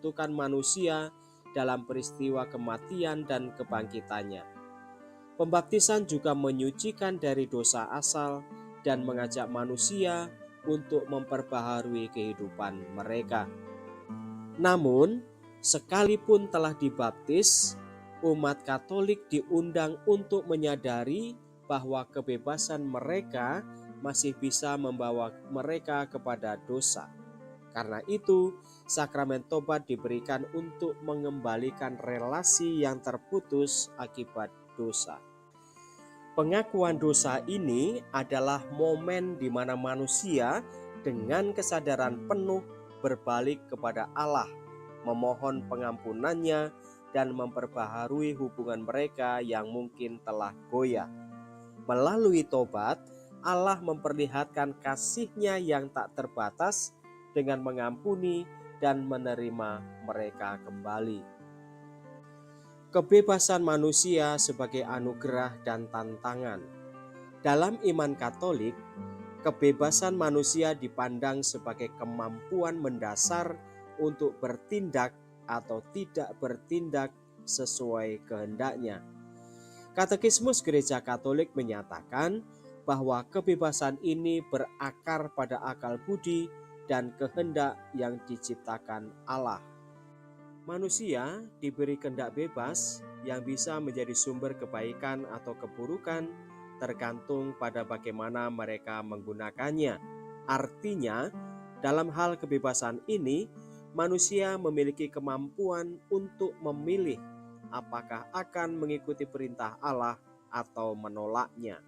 menyatukan manusia dalam peristiwa kematian dan kebangkitannya. Pembaptisan juga menyucikan dari dosa asal dan mengajak manusia untuk memperbaharui kehidupan mereka. Namun, sekalipun telah dibaptis, umat Katolik diundang untuk menyadari bahwa kebebasan mereka masih bisa membawa mereka kepada dosa. Karena itu, sakramen tobat diberikan untuk mengembalikan relasi yang terputus akibat dosa. Pengakuan dosa ini adalah momen di mana manusia dengan kesadaran penuh berbalik kepada Allah, memohon pengampunannya dan memperbaharui hubungan mereka yang mungkin telah goyah. Melalui tobat, Allah memperlihatkan kasih-Nya yang tak terbatas dengan mengampuni dan menerima mereka kembali. Kebebasan manusia sebagai anugerah dan tantangan. Dalam iman Katolik, kebebasan manusia dipandang sebagai kemampuan mendasar untuk bertindak atau tidak bertindak sesuai kehendaknya. Katekismus Gereja Katolik menyatakan bahwa kebebasan ini berakar pada akal budi dan kehendak yang diciptakan Allah. Manusia diberi kehendak bebas yang bisa menjadi sumber kebaikan atau keburukan tergantung pada bagaimana mereka menggunakannya. Artinya, dalam hal kebebasan ini, manusia memiliki kemampuan untuk memilih apakah akan mengikuti perintah Allah atau menolaknya.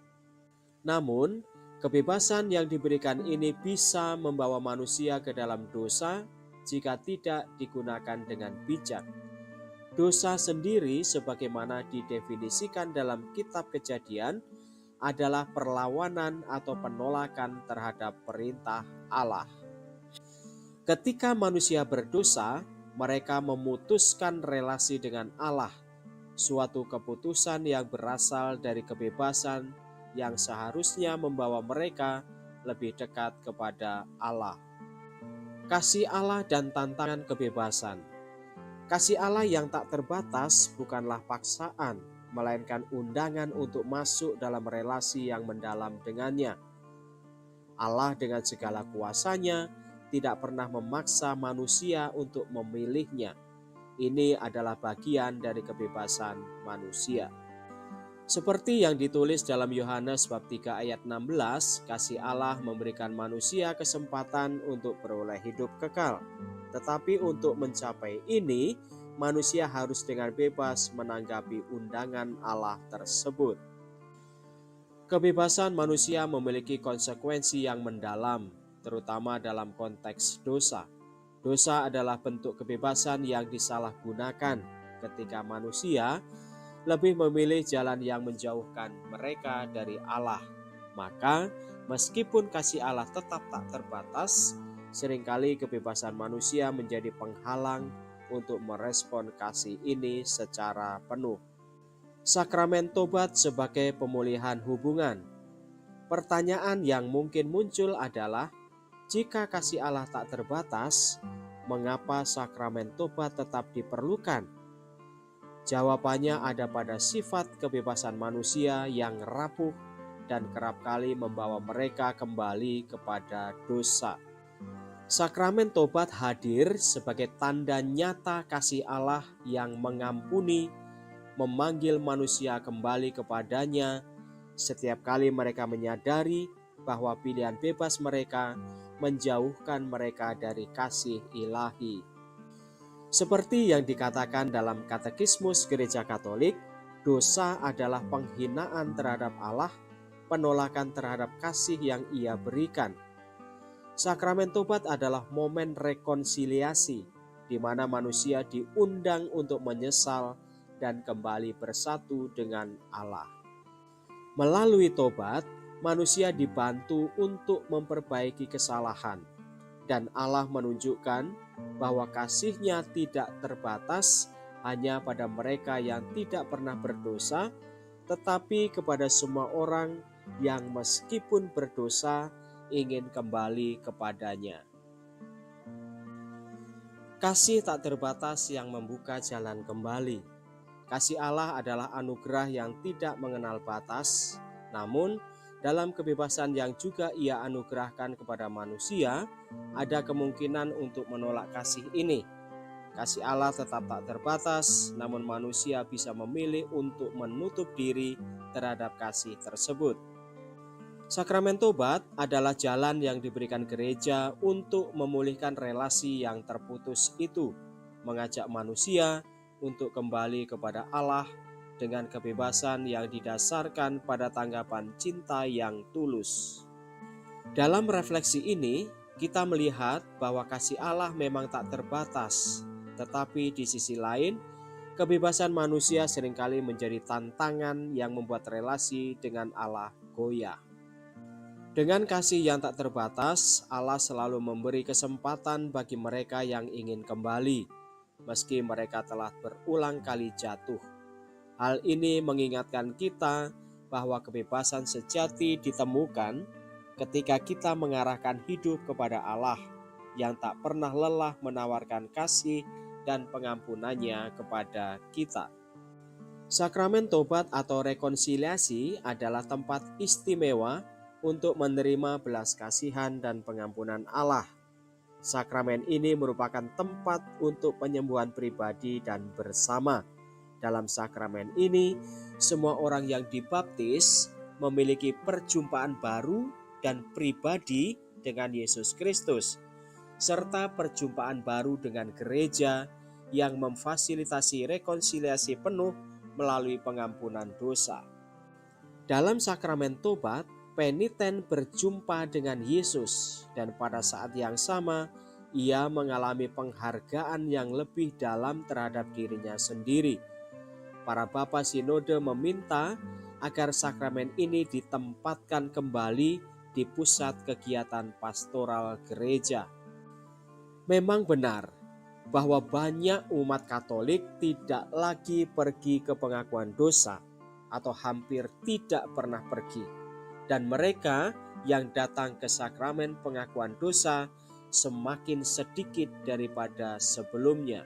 Namun, kebebasan yang diberikan ini bisa membawa manusia ke dalam dosa jika tidak digunakan dengan bijak. Dosa sendiri sebagaimana didefinisikan dalam kitab Kejadian adalah perlawanan atau penolakan terhadap perintah Allah. Ketika manusia berdosa, mereka memutuskan relasi dengan Allah, suatu keputusan yang berasal dari kebebasan yang seharusnya membawa mereka lebih dekat kepada Allah. Kasih Allah dan tantangan kebebasan. Kasih Allah yang tak terbatas bukanlah paksaan, melainkan undangan untuk masuk dalam relasi yang mendalam dengannya. Allah dengan segala kuasa-Nya tidak pernah memaksa manusia untuk memilihnya. Ini adalah bagian dari kebebasan manusia. Seperti yang ditulis dalam Yohanes bab 3 ayat 16, kasih Allah memberikan manusia kesempatan untuk beroleh hidup kekal. Tetapi untuk mencapai ini, manusia harus dengan bebas menanggapi undangan Allah tersebut. Kebebasan manusia memiliki konsekuensi yang mendalam, terutama dalam konteks dosa. Dosa adalah bentuk kebebasan yang disalahgunakan ketika manusia lebih memilih jalan yang menjauhkan mereka dari Allah. Maka, meskipun kasih Allah tetap tak terbatas, seringkali kebebasan manusia menjadi penghalang untuk merespon kasih ini secara penuh. Sakramen tobat sebagai pemulihan hubungan. Pertanyaan yang mungkin muncul adalah, jika kasih Allah tak terbatas, mengapa sakramen tobat tetap diperlukan? Jawabannya ada pada sifat kebebasan manusia yang rapuh dan kerap kali membawa mereka kembali kepada dosa. Sakramen tobat hadir sebagai tanda nyata kasih Allah yang mengampuni, memanggil manusia kembali kepadanya setiap kali mereka menyadari bahwa pilihan bebas mereka menjauhkan mereka dari kasih ilahi. Seperti yang dikatakan dalam Katekismus Gereja Katolik, dosa adalah penghinaan terhadap Allah, penolakan terhadap kasih yang Ia berikan. Sakramen tobat adalah momen rekonsiliasi, di mana manusia diundang untuk menyesal dan kembali bersatu dengan Allah. Melalui tobat, manusia dibantu untuk memperbaiki kesalahan, dan Allah menunjukkan bahwa kasih-Nya tidak terbatas hanya pada mereka yang tidak pernah berdosa, tetapi kepada semua orang yang meskipun berdosa ingin kembali kepadanya. Kasih tak terbatas yang membuka jalan kembali. Kasih Allah adalah anugerah yang tidak mengenal batas, namun dalam kebebasan yang juga Ia anugerahkan kepada manusia, ada kemungkinan untuk menolak kasih ini. Kasih Allah tetap tak terbatas, namun manusia bisa memilih untuk menutup diri terhadap kasih tersebut. Sakramen Tobat adalah jalan yang diberikan gereja untuk memulihkan relasi yang terputus itu, mengajak manusia untuk kembali kepada Allah dengan kebebasan yang didasarkan pada tanggapan cinta yang tulus. Dalam refleksi ini, kita melihat bahwa kasih Allah memang tak terbatas, tetapi di sisi lain, kebebasan manusia seringkali menjadi tantangan yang membuat relasi dengan Allah goyah. Dengan kasih yang tak terbatas, Allah selalu memberi kesempatan bagi mereka yang ingin kembali, meski mereka telah berulang kali jatuh. Hal ini mengingatkan kita bahwa kebebasan sejati ditemukan ketika kita mengarahkan hidup kepada Allah yang tak pernah lelah menawarkan kasih dan pengampunannya kepada kita. Sakramen Tobat atau rekonsiliasi adalah tempat istimewa untuk menerima belas kasihan dan pengampunan Allah. Sakramen ini merupakan tempat untuk penyembuhan pribadi dan bersama. Dalam sakramen ini, semua orang yang dibaptis memiliki perjumpaan baru dan pribadi dengan Yesus Kristus, serta perjumpaan baru dengan gereja yang memfasilitasi rekonsiliasi penuh melalui pengampunan dosa. Dalam sakramen Tobat, peniten berjumpa dengan Yesus dan pada saat yang sama ia mengalami penghargaan yang lebih dalam terhadap dirinya sendiri. Para Bapa Sinode meminta agar sakramen ini ditempatkan kembali di pusat kegiatan pastoral gereja. Memang benar bahwa banyak umat Katolik tidak lagi pergi ke pengakuan dosa atau hampir tidak pernah pergi. Dan mereka yang datang ke sakramen pengakuan dosa semakin sedikit daripada sebelumnya.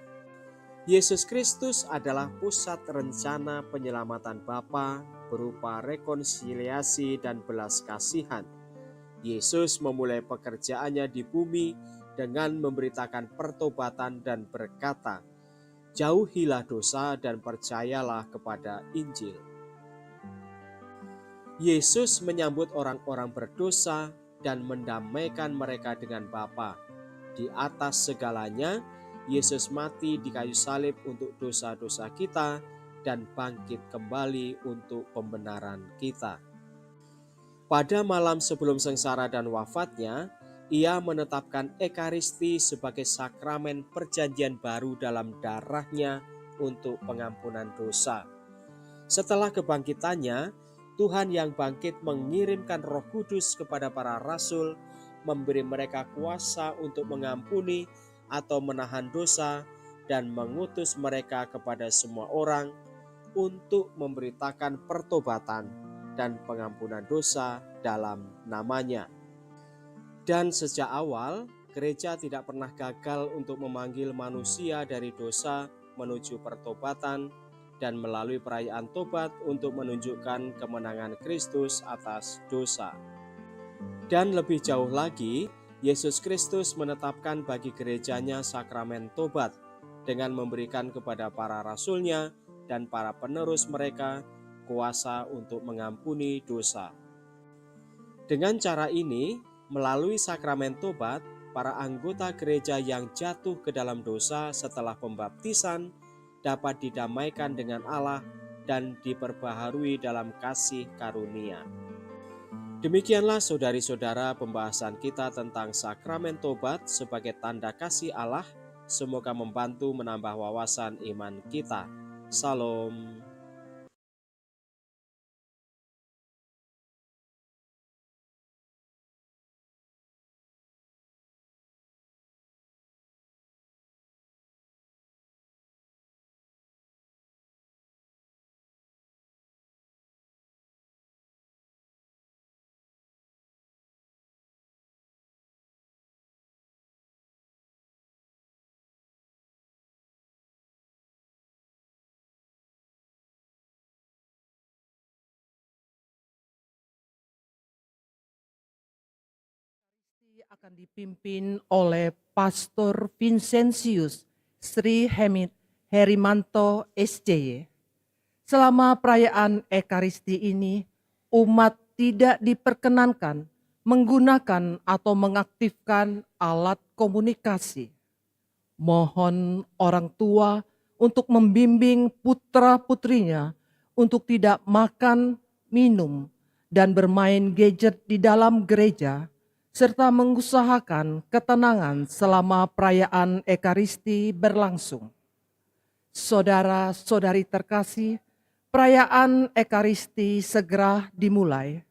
Yesus Kristus adalah pusat rencana penyelamatan Bapa berupa rekonsiliasi dan belas kasihan. Yesus memulai pekerjaannya di bumi dengan memberitakan pertobatan dan berkata, "Jauhilah dosa dan percayalah kepada Injil." Yesus menyambut orang-orang berdosa dan mendamaikan mereka dengan Bapa. Di atas segalanya, Yesus mati di kayu salib untuk dosa-dosa kita dan bangkit kembali untuk pembenaran kita. Pada malam sebelum sengsara dan wafatnya, ia menetapkan Ekaristi sebagai sakramen perjanjian baru dalam darahnya untuk pengampunan dosa. Setelah kebangkitannya, Tuhan yang bangkit mengirimkan Roh Kudus kepada para rasul, memberi mereka kuasa untuk mengampuni atau menahan dosa, dan mengutus mereka kepada semua orang untuk memberitakan pertobatan dan pengampunan dosa dalam namanya. Dan sejak awal, gereja tidak pernah gagal untuk memanggil manusia dari dosa menuju pertobatan dan melalui perayaan tobat untuk menunjukkan kemenangan Kristus atas dosa. Dan lebih jauh lagi, Yesus Kristus menetapkan bagi gerejanya sakramen tobat dengan memberikan kepada para rasulnya dan para penerus mereka kuasa untuk mengampuni dosa. Dengan cara ini, melalui sakramen tobat, para anggota gereja yang jatuh ke dalam dosa setelah pembaptisan dapat didamaikan dengan Allah dan diperbaharui dalam kasih karunia. Demikianlah saudari-saudara pembahasan kita tentang sakramen tobat sebagai tanda kasih Allah. Semoga membantu menambah wawasan iman kita. Salam. akan dipimpin oleh Pastor Vincentius Sri Herimanto SJ. Selama perayaan Ekaristi ini, umat tidak diperkenankan menggunakan atau mengaktifkan alat komunikasi. Mohon orang tua untuk membimbing putra-putrinya untuk tidak makan, minum, dan bermain gadget di dalam gereja, serta mengusahakan ketenangan selama perayaan Ekaristi berlangsung. Saudara-saudari terkasih, perayaan Ekaristi segera dimulai.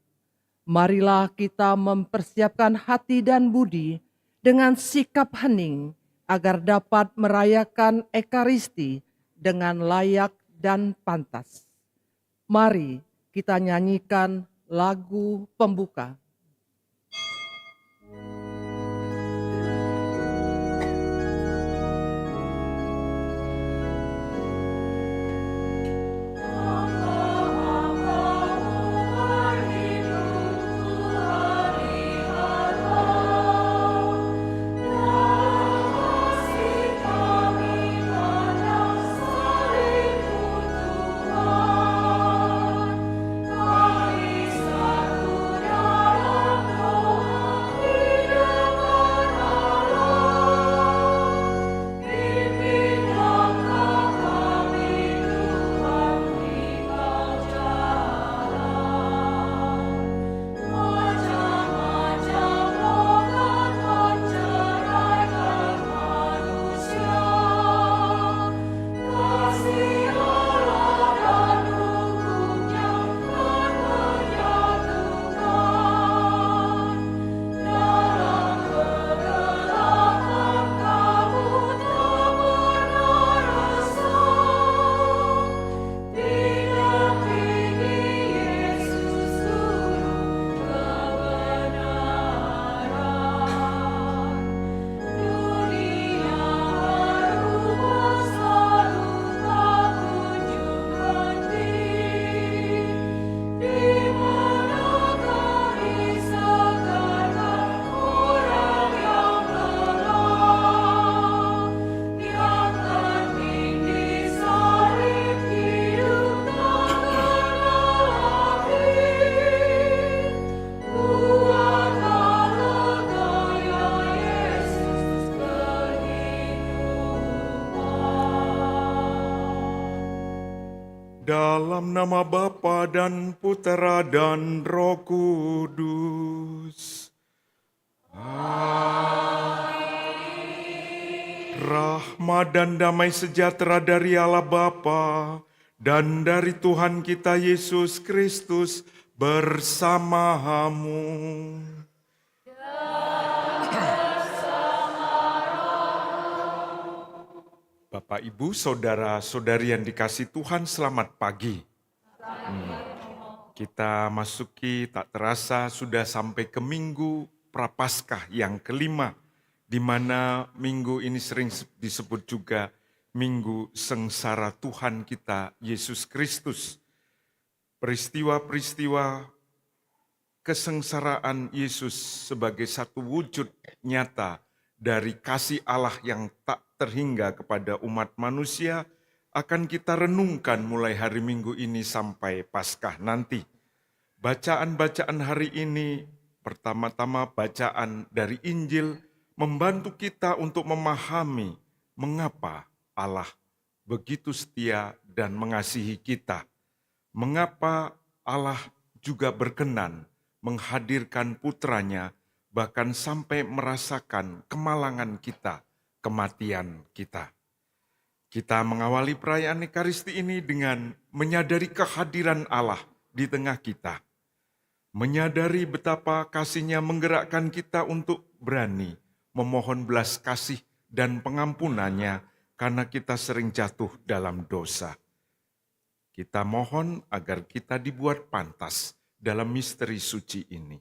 Marilah kita mempersiapkan hati dan budi dengan sikap hening agar dapat merayakan Ekaristi dengan layak dan pantas. Mari kita nyanyikan lagu pembuka. Dalam nama Bapa dan Putera dan Roh Kudus. Amin. Rahmat dan damai sejahtera dari Allah Bapa dan dari Tuhan kita Yesus Kristus bersamamu. Bapak, Ibu, Saudara-saudari yang dikasihi Tuhan, selamat pagi. Kita masuki tak terasa sudah sampai ke Minggu Prapaskah yang kelima, di mana minggu ini sering disebut juga Minggu Sengsara Tuhan kita Yesus Kristus. Peristiwa-peristiwa kesengsaraan Yesus sebagai satu wujud nyata dari kasih Allah yang tak terhingga kepada umat manusia akan kita renungkan mulai hari Minggu ini sampai Paskah nanti. Bacaan-bacaan hari ini, pertama-tama bacaan dari Injil, membantu kita untuk memahami mengapa Allah begitu setia dan mengasihi kita. Mengapa Allah juga berkenan menghadirkan putranya, bahkan sampai merasakan kemalangan kita, kematian kita. Kita mengawali perayaan Ekaristi ini dengan menyadari kehadiran Allah di tengah kita. Menyadari betapa kasih-Nya menggerakkan kita untuk berani memohon belas kasih dan pengampunannya karena kita sering jatuh dalam dosa. Kita mohon agar kita dibuat pantas dalam misteri suci ini.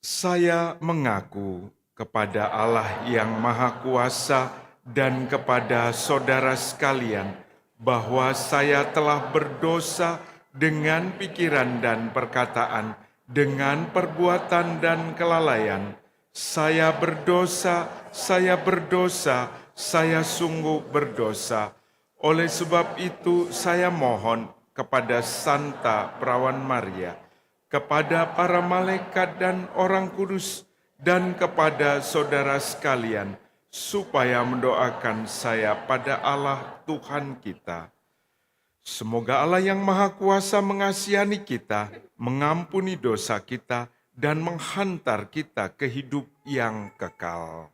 Saya mengaku kepada Allah yang Maha Kuasa dan kepada saudara sekalian bahwa saya telah berdosa dengan pikiran dan perkataan, dengan perbuatan dan kelalaian. Saya berdosa, saya sungguh berdosa. Oleh sebab itu saya mohon kepada Santa Perawan Maria, kepada para malaikat dan orang kudus, dan kepada saudara sekalian, supaya mendoakan saya pada Allah Tuhan kita. Semoga Allah yang Maha Kuasa mengasihani kita, mengampuni dosa kita, dan menghantar kita ke hidup yang kekal.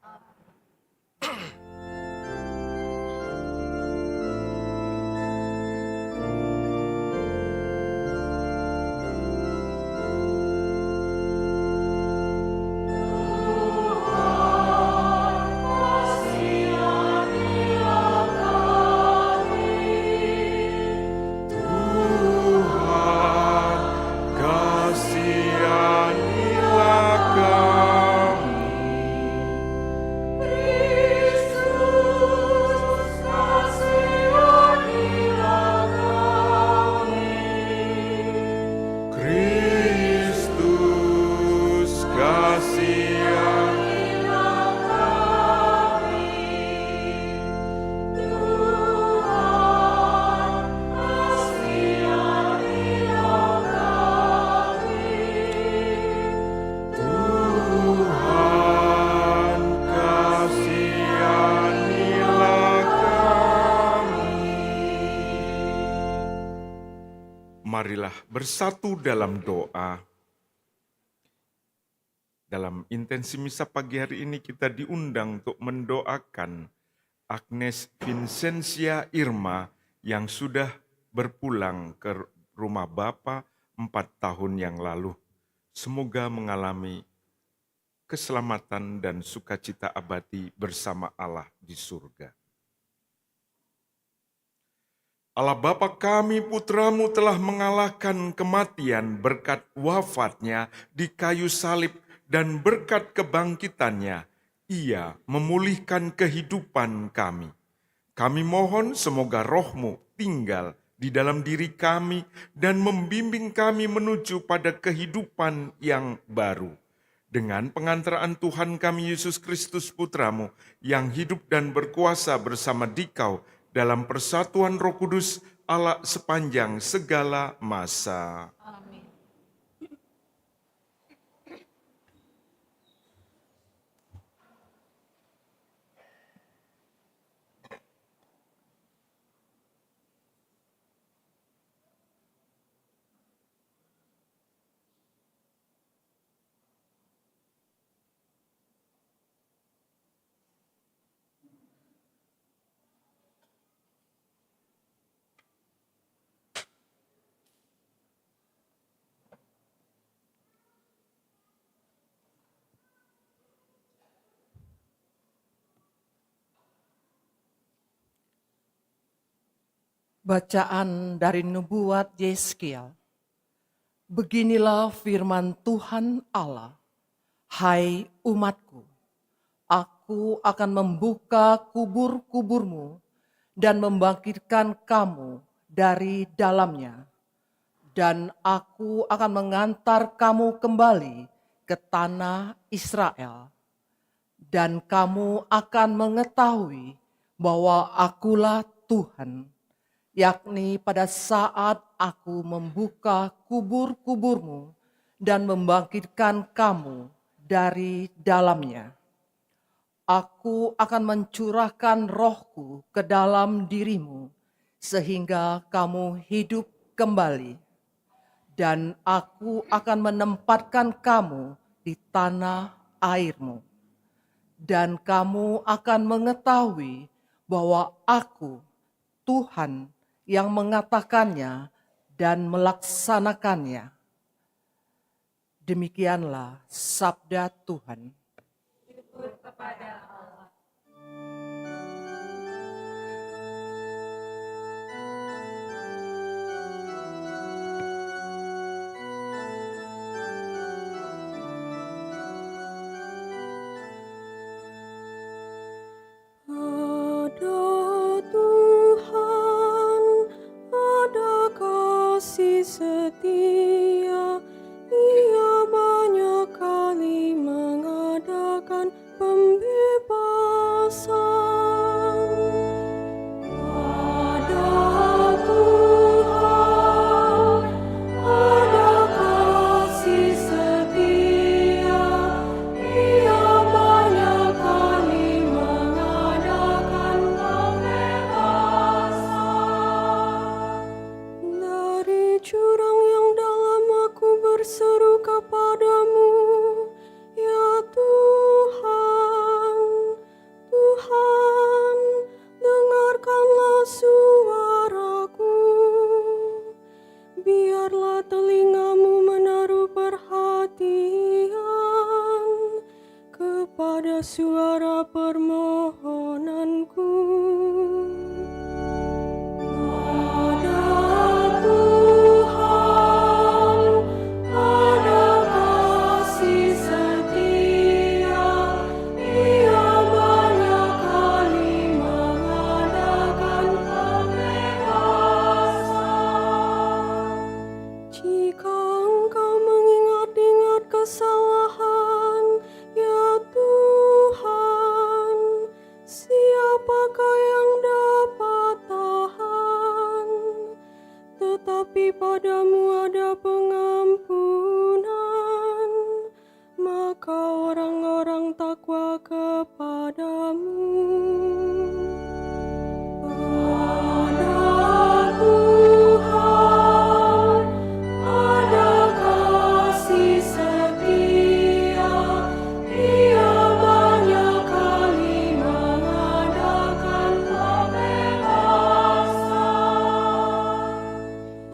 Marilah bersatu dalam doa. Dalam intensi misa pagi hari ini kita diundang untuk mendoakan Agnes Vincentia Irma yang sudah berpulang ke rumah Bapa 4 tahun yang lalu. Semoga mengalami keselamatan dan sukacita abadi bersama Allah di surga. Allah Bapa kami, putramu telah mengalahkan kematian berkat wafatnya di kayu salib dan berkat kebangkitannya. Ia memulihkan kehidupan kami. Kami mohon semoga roh-Mu tinggal di dalam diri kami dan membimbing kami menuju pada kehidupan yang baru. Dengan pengantaraan Tuhan kami Yesus Kristus putramu yang hidup dan berkuasa bersama Dikau dalam persatuan Roh Kudus Allah sepanjang segala masa. Amin. Bacaan dari nubuat Yeskiel. Beginilah firman Tuhan Allah, hai umatku, aku akan membuka kubur-kuburmu dan membangkitkan kamu dari dalamnya. Dan aku akan mengantar kamu kembali ke tanah Israel. Dan kamu akan mengetahui bahwa akulah Tuhan, yakni pada saat aku membuka kubur-kuburmu dan membangkitkan kamu dari dalamnya. Aku akan mencurahkan rohku ke dalam dirimu, sehingga kamu hidup kembali. Dan aku akan menempatkan kamu di tanah airmu. Dan kamu akan mengetahui bahwa aku, Tuhan, yang mengatakannya dan melaksanakannya. Demikianlah sabda Tuhan. Syukur kepada Allah. Ada Tuhan, ada kasih akan pembebasan. Ada Tuhan, ada kasih setia, Ia banyak kali mengadakan pembebasan. Dari jurang yang dalam aku berseru kepadamu, ya Tuhan, Tuhan, dengarkanlah suaraku. Biarlah telingamu menaruh perhatian kepada suara permohonanku. Ada Tuhan, ada kasih setia, Ia banyak kali mengadakan pembebasan. Jika engkau mengingat-ingat kesalahan, ya Tuhan, siapakah yang dapat tahan? Tetapi padamu ada pengampunan, maka orang-orang takwa kepadamu. Ada Tuhan, ada kasih setia, Ia banyak kali mengadakan pembebasan.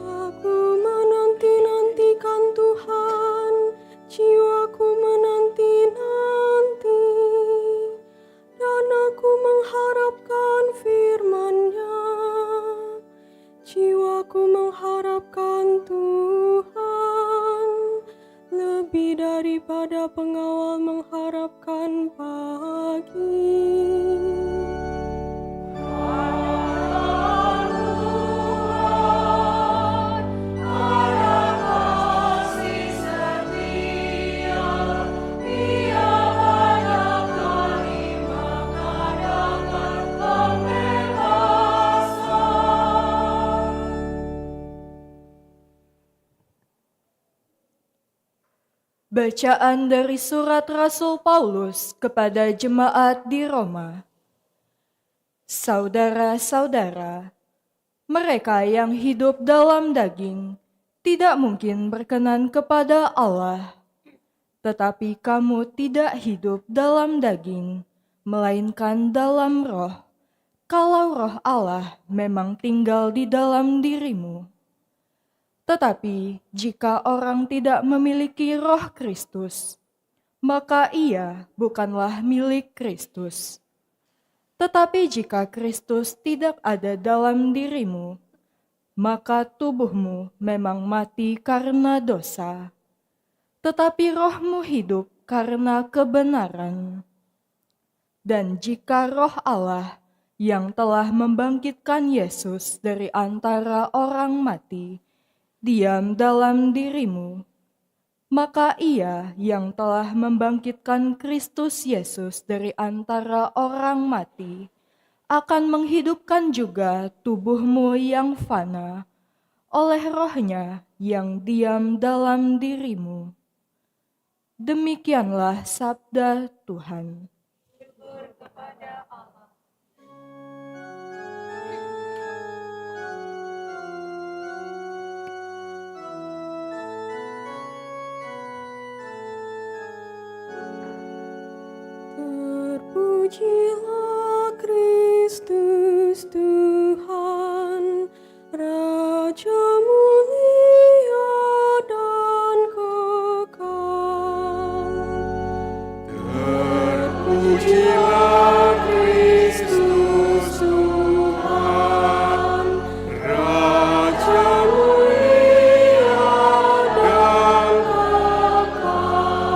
Aku menanti-nantikan Tuhan, jiwaku menanti-nanti, dan aku mengharapkan firman-Nya. Jiwaku mengharapkan Tuhan, lebih daripada pengawal mengharapkan pagi. Bacaan dari surat Rasul Paulus kepada jemaat di Roma. Saudara-saudara, mereka yang hidup dalam daging tidak mungkin berkenan kepada Allah. Tetapi kamu tidak hidup dalam daging, melainkan dalam roh, kalau roh Allah memang tinggal di dalam dirimu. Tetapi jika orang tidak memiliki roh Kristus, maka ia bukanlah milik Kristus. Tetapi jika Kristus tidak ada dalam dirimu, maka tubuhmu memang mati karena dosa, tetapi rohmu hidup karena kebenaran. Dan jika roh Allah yang telah membangkitkan Yesus dari antara orang mati diam dalam dirimu, maka Ia yang telah membangkitkan Kristus Yesus dari antara orang mati akan menghidupkan juga tubuhmu yang fana oleh Roh-Nya yang diam dalam dirimu. Demikianlah sabda Tuhan. Syukur kepada Allah. Terpujilah Kristus Tuhan, Raja mulia dan kekal. Terpujilah Kristus Tuhan, Raja mulia dan kekal.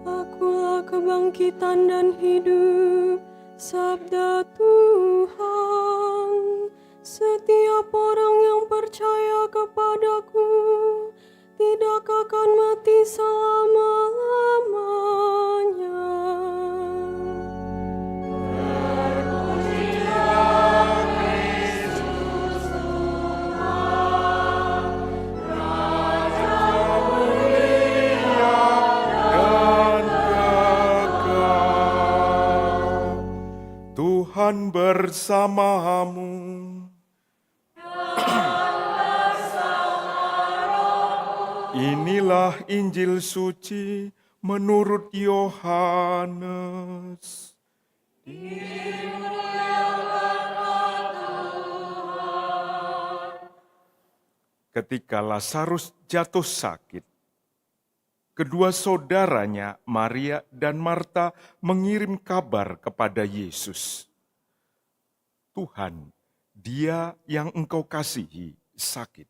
Akulah kebangkitan dan hidup, sabda Tuhan. Setiap orang yang percaya kepadaku tidak akan mati selama-lamanya. Tuhan bersamamu. Inilah Injil suci menurut Yohanes. Ketika Lazarus jatuh sakit, kedua saudaranya, Maria dan Marta, mengirim kabar kepada Yesus. Tuhan, Dia yang Engkau kasihi, sakit.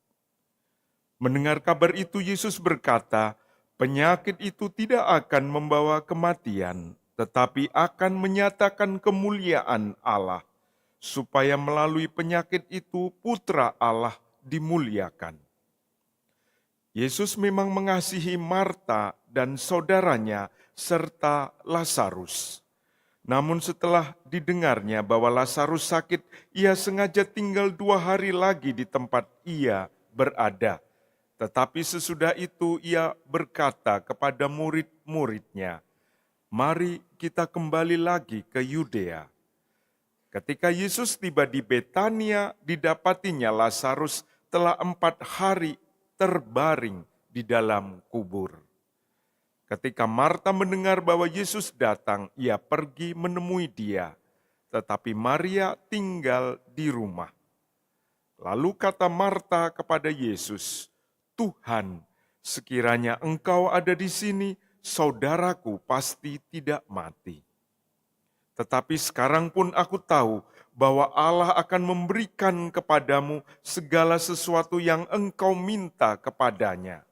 Mendengar kabar itu, Yesus berkata, penyakit itu tidak akan membawa kematian, tetapi akan menyatakan kemuliaan Allah, supaya melalui penyakit itu Putra Allah dimuliakan. Yesus memang mengasihi Marta dan saudaranya serta Lazarus. Namun setelah didengarnya bahwa Lazarus sakit, ia sengaja tinggal 2 hari lagi di tempat ia berada. Tetapi sesudah itu ia berkata kepada murid-muridnya, "Mari kita kembali lagi ke Yudea." Ketika Yesus tiba di Betania, didapatinya Lazarus telah 4 hari terbaring di dalam kubur. Ketika Marta mendengar bahwa Yesus datang, ia pergi menemui dia, tetapi Maria tinggal di rumah. Lalu kata Marta kepada Yesus, "Tuhan, sekiranya Engkau ada di sini, saudaraku pasti tidak mati. Tetapi sekarang pun aku tahu bahwa Allah akan memberikan kepadamu segala sesuatu yang engkau minta kepadanya."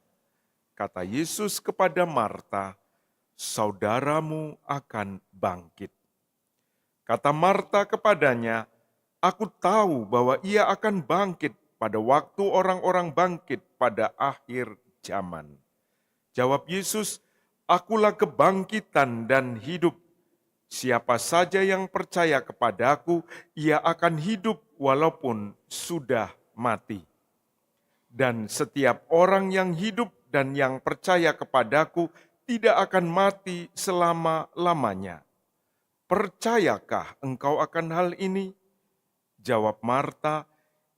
Kata Yesus kepada Marta, "Saudaramu akan bangkit." Kata Marta kepadanya, "Aku tahu bahwa ia akan bangkit pada waktu orang-orang bangkit pada akhir zaman." Jawab Yesus, "Akulah kebangkitan dan hidup. Siapa saja yang percaya kepadaku, ia akan hidup walaupun sudah mati. Dan setiap orang yang hidup dan yang percaya kepadaku tidak akan mati selama-lamanya. Percayakah engkau akan hal ini?" Jawab Marta,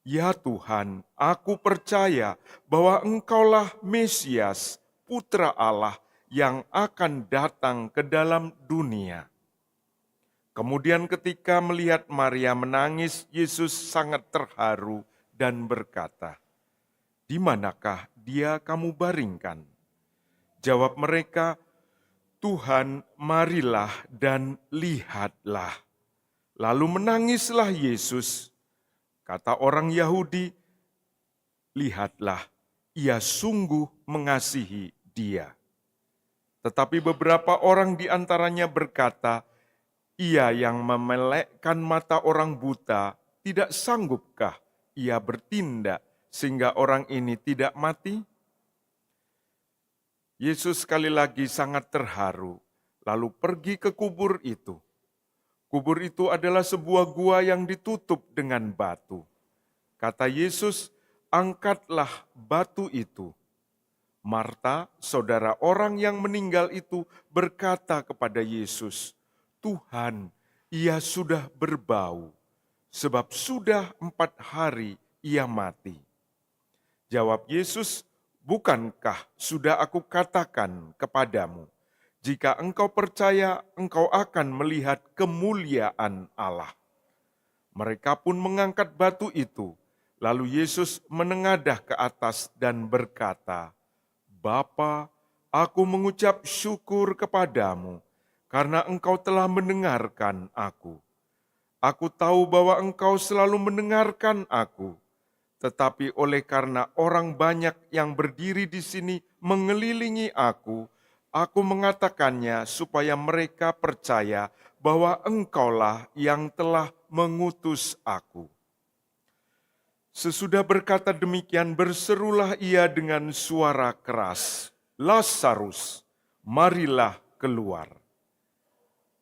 "Ya Tuhan, aku percaya bahwa Engkaulah Mesias, Putra Allah yang akan datang ke dalam dunia." Kemudian ketika melihat Maria menangis, Yesus sangat terharu dan berkata, "Di manakah dia kamu baringkan?" Jawab mereka, "Tuhan, marilah dan lihatlah." Lalu menangislah Yesus. Kata orang Yahudi, "Lihatlah, ia sungguh mengasihi dia." Tetapi beberapa orang di antaranya berkata, "Ia yang memelekkan mata orang buta, tidak sanggupkah ia bertindak sehingga orang ini tidak mati?" Yesus sekali lagi sangat terharu, lalu pergi ke kubur itu. Kubur itu adalah sebuah gua yang ditutup dengan batu. Kata Yesus, "Angkatlah batu itu." Marta, saudara orang yang meninggal itu, berkata kepada Yesus, "Tuhan, ia sudah berbau, sebab sudah 4 hari ia mati." Jawab Yesus, "Bukankah sudah aku katakan kepadamu, jika engkau percaya, engkau akan melihat kemuliaan Allah?" Mereka pun mengangkat batu itu, lalu Yesus menengadah ke atas dan berkata, "Bapa, aku mengucap syukur kepadamu, karena engkau telah mendengarkan aku. Aku tahu bahwa engkau selalu mendengarkan aku, tetapi oleh karena orang banyak yang berdiri di sini mengelilingi aku mengatakannya supaya mereka percaya bahwa engkaulah yang telah mengutus aku." Sesudah berkata demikian, berserulah ia dengan suara keras, "Lazarus, marilah keluar."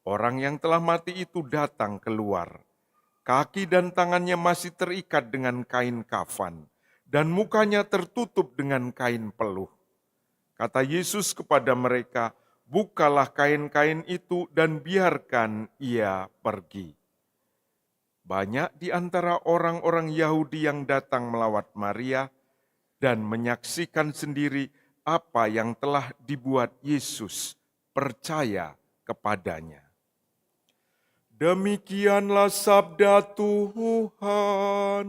Orang yang telah mati itu datang keluar. Kaki dan tangannya masih terikat dengan kain kafan, dan mukanya tertutup dengan kain peluh. Kata Yesus kepada mereka, "Bukalah kain-kain itu dan biarkan ia pergi." banyak di antara orang-orang Yahudi yang datang melawat Maria dan menyaksikan sendiri apa yang telah dibuat Yesus, percaya kepadanya. Demikianlah sabda Tuhan.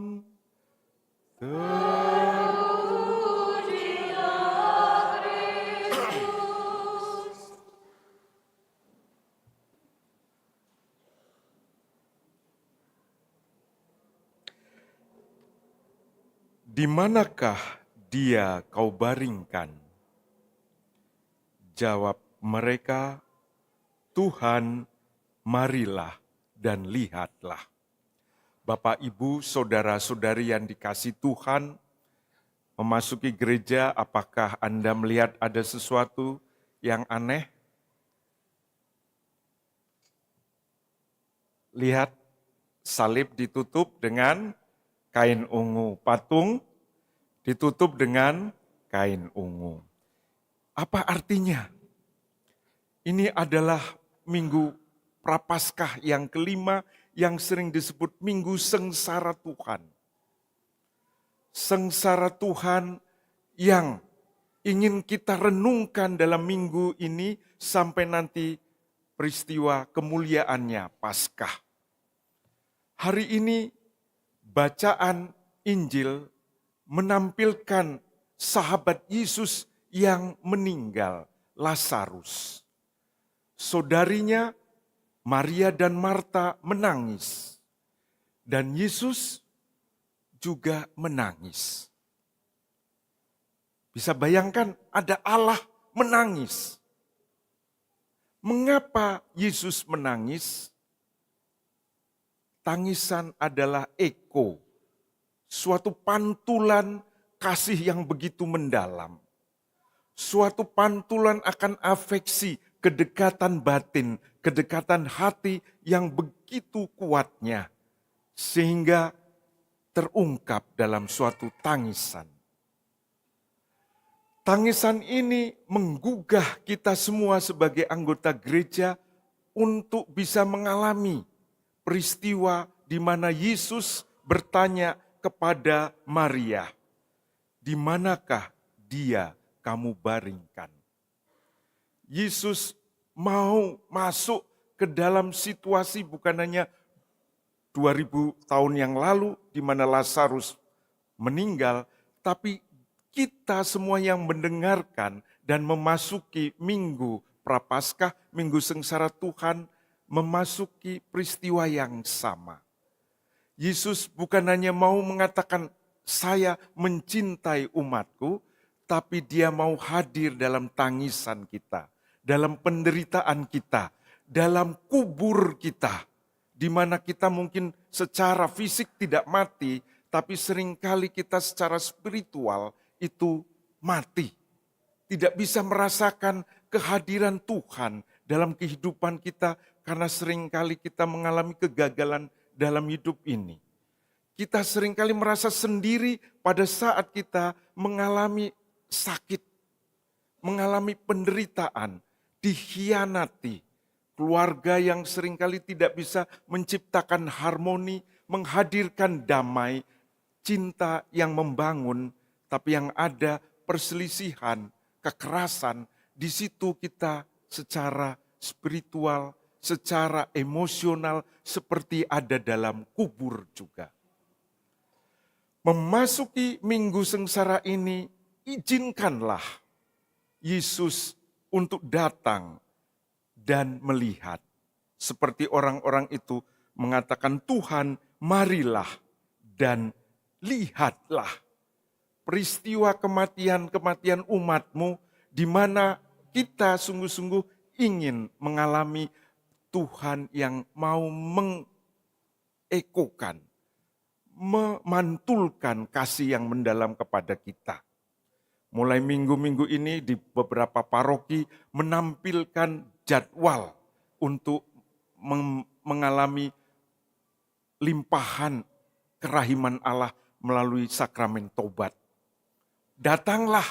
Di manakah dia kau baringkan? Jawab mereka, Tuhan, marilah dan lihatlah. Bapak, Ibu, saudara-saudari yang dikasihi Tuhan, memasuki gereja, apakah Anda melihat ada sesuatu yang aneh? Lihat, salib ditutup dengan kain ungu, patung ditutup dengan kain ungu. Apa artinya? Ini adalah Minggu Prapaskah yang kelima yang sering disebut Minggu Sengsara Tuhan. Sengsara Tuhan yang ingin kita renungkan dalam minggu ini sampai nanti peristiwa kemuliaannya Paskah. Hari ini bacaan Injil menampilkan sahabat Yesus yang meninggal, Lazarus. Saudarinya Maria dan Marta menangis, dan Yesus juga menangis. Bisa bayangkan ada Allah menangis. Mengapa Yesus menangis? Tangisan adalah eko, suatu pantulan kasih yang begitu mendalam. Suatu pantulan akan afeksi, kedekatan batin, kedekatan hati yang begitu kuatnya, sehingga terungkap dalam suatu tangisan. Tangisan ini menggugah kita semua sebagai anggota gereja untuk bisa mengalami peristiwa di mana Yesus bertanya kepada Maria, "Di manakah dia kamu baringkan?" Yesus mau masuk ke dalam situasi bukan hanya 2000 tahun yang lalu di mana Lazarus meninggal, tapi kita semua yang mendengarkan dan memasuki Minggu Prapaskah, Minggu Sengsara Tuhan, memasuki peristiwa yang sama. Yesus bukan hanya mau mengatakan, "Saya mencintai umatku," tapi dia mau hadir dalam tangisan kita, dalam penderitaan kita, dalam kubur kita, di mana kita mungkin secara fisik tidak mati, tapi seringkali kita secara spiritual itu mati. Tidak bisa merasakan kehadiran Tuhan dalam kehidupan kita, karena seringkali kita mengalami kegagalan dalam hidup ini. Kita seringkali merasa sendiri pada saat kita mengalami sakit, mengalami penderitaan, dikhianati. Keluarga yang seringkali tidak bisa menciptakan harmoni, menghadirkan damai, cinta yang membangun, tapi yang ada perselisihan, kekerasan. Di situ kita secara spiritual, secara emosional seperti ada dalam kubur juga. Memasuki Minggu Sengsara ini, izinkanlah Yesus untuk datang dan melihat. Seperti orang-orang itu mengatakan, "Tuhan, marilah dan lihatlah." Peristiwa kematian umatmu di mana kita sungguh-sungguh ingin mengalami Tuhan yang mau mengekokan, memantulkan kasih yang mendalam kepada kita. Mulai minggu-minggu ini di beberapa paroki menampilkan jadwal untuk mengalami limpahan kerahiman Allah melalui sakramen tobat. Datanglah,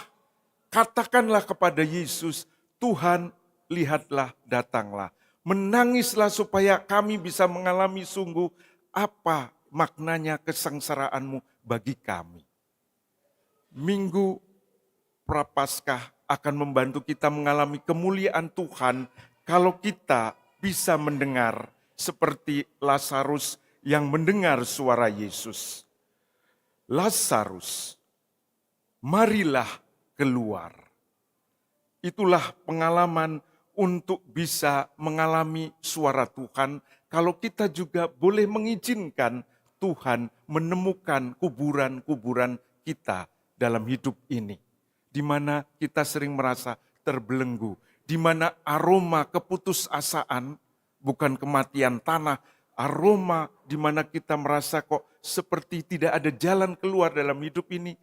katakanlah kepada Yesus, "Tuhan, lihatlah, datanglah." Menangislah supaya kami bisa mengalami sungguh apa maknanya kesengsaraanmu bagi kami. Minggu Prapaskah akan membantu kita mengalami kemuliaan Tuhan kalau kita bisa mendengar seperti Lazarus yang mendengar suara Yesus. Lazarus, marilah keluar. Itulah pengalaman untuk bisa mengalami suara Tuhan kalau kita juga boleh mengizinkan Tuhan menemukan kuburan-kuburan kita dalam hidup ini. Di mana kita sering merasa terbelenggu, di mana aroma keputusasaan, bukan kematian tanah, aroma di mana kita merasa kok seperti tidak ada jalan keluar dalam hidup ini,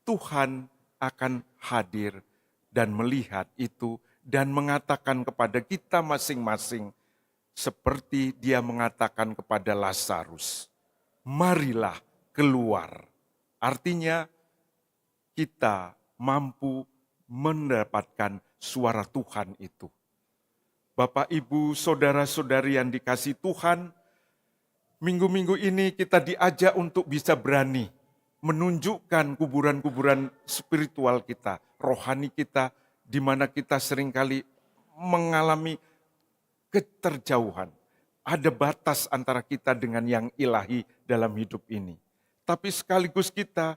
Tuhan akan hadir dan melihat itu dan mengatakan kepada kita masing-masing, seperti Dia mengatakan kepada Lazarus, marilah keluar. Artinya kita mampu mendapatkan suara Tuhan itu. Bapak, Ibu, saudara-saudari yang dikasihi Tuhan, minggu-minggu ini kita diajak untuk bisa berani menunjukkan kuburan-kuburan spiritual kita, rohani kita, di mana kita seringkali mengalami keterjauhan. Ada batas antara kita dengan yang ilahi dalam hidup ini. Tapi sekaligus kita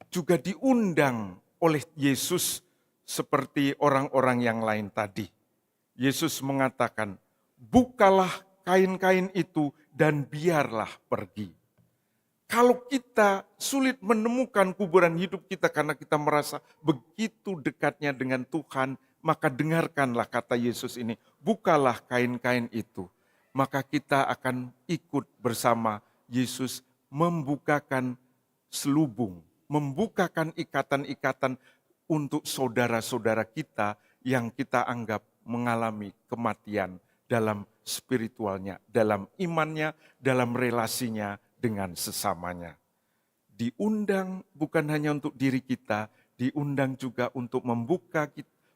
juga diundang oleh Yesus seperti orang-orang yang lain tadi. Yesus mengatakan, bukalah kain-kain itu dan biarlah pergi. Kalau kita sulit menemukan kuburan hidup kita karena kita merasa begitu dekatnya dengan Tuhan, maka dengarkanlah kata Yesus ini, bukalah kain-kain itu. Maka kita akan ikut bersama Yesus membukakan selubung, membukakan ikatan-ikatan untuk saudara-saudara kita yang kita anggap mengalami kematian dalam spiritualnya, dalam imannya, dalam relasinya dengan sesamanya. Diundang bukan hanya untuk diri kita, diundang juga untuk membuka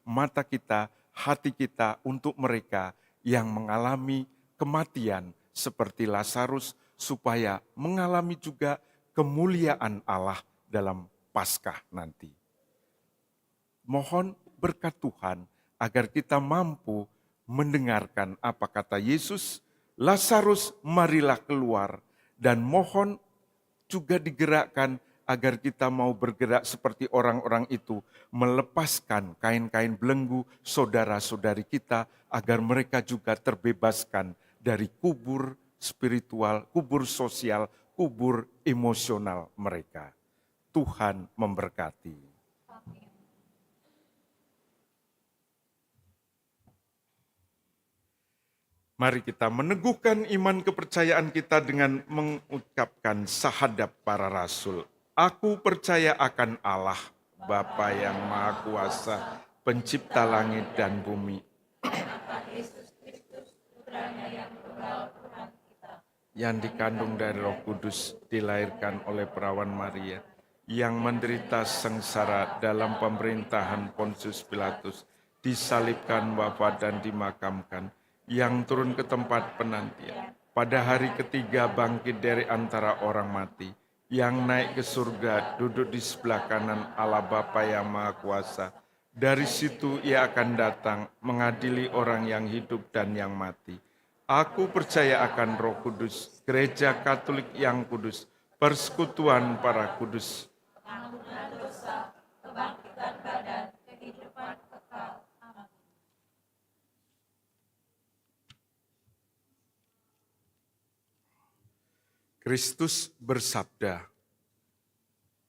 mata kita, hati kita untuk mereka yang mengalami kematian seperti Lazarus, supaya mengalami juga kemuliaan Allah dalam Paskah nanti. Mohon berkat Tuhan agar kita mampu mendengarkan apa kata Yesus, Lazarus marilah keluar, dan mohon juga digerakkan agar kita mau bergerak seperti orang-orang itu, melepaskan kain-kain belenggu saudara-saudari kita agar mereka juga terbebaskan dari kubur spiritual, kubur sosial, kubur emosional mereka. Tuhan memberkati. Mari kita meneguhkan iman kepercayaan kita dengan mengucapkan syahadat para rasul. Aku percaya akan Allah, Bapa yang Maha Kuasa, pencipta langit dan bumi, yang dikandung dari Roh Kudus, dilahirkan oleh perawan Maria, yang menderita sengsara dalam pemerintahan Pontius Pilatus, disalibkan, wafat dan dimakamkan, yang turun ke tempat penantian, pada hari ketiga bangkit dari antara orang mati, yang naik ke surga, duduk di sebelah kanan Allah Bapa yang Maha Kuasa. Dari situ ia akan datang mengadili orang yang hidup dan yang mati. Aku percaya akan Roh Kudus, Gereja Katolik yang kudus, persekutuan para kudus, pengampunan dosa, kebangkitan badan, kehidupan kekal. Amin. Kristus bersabda,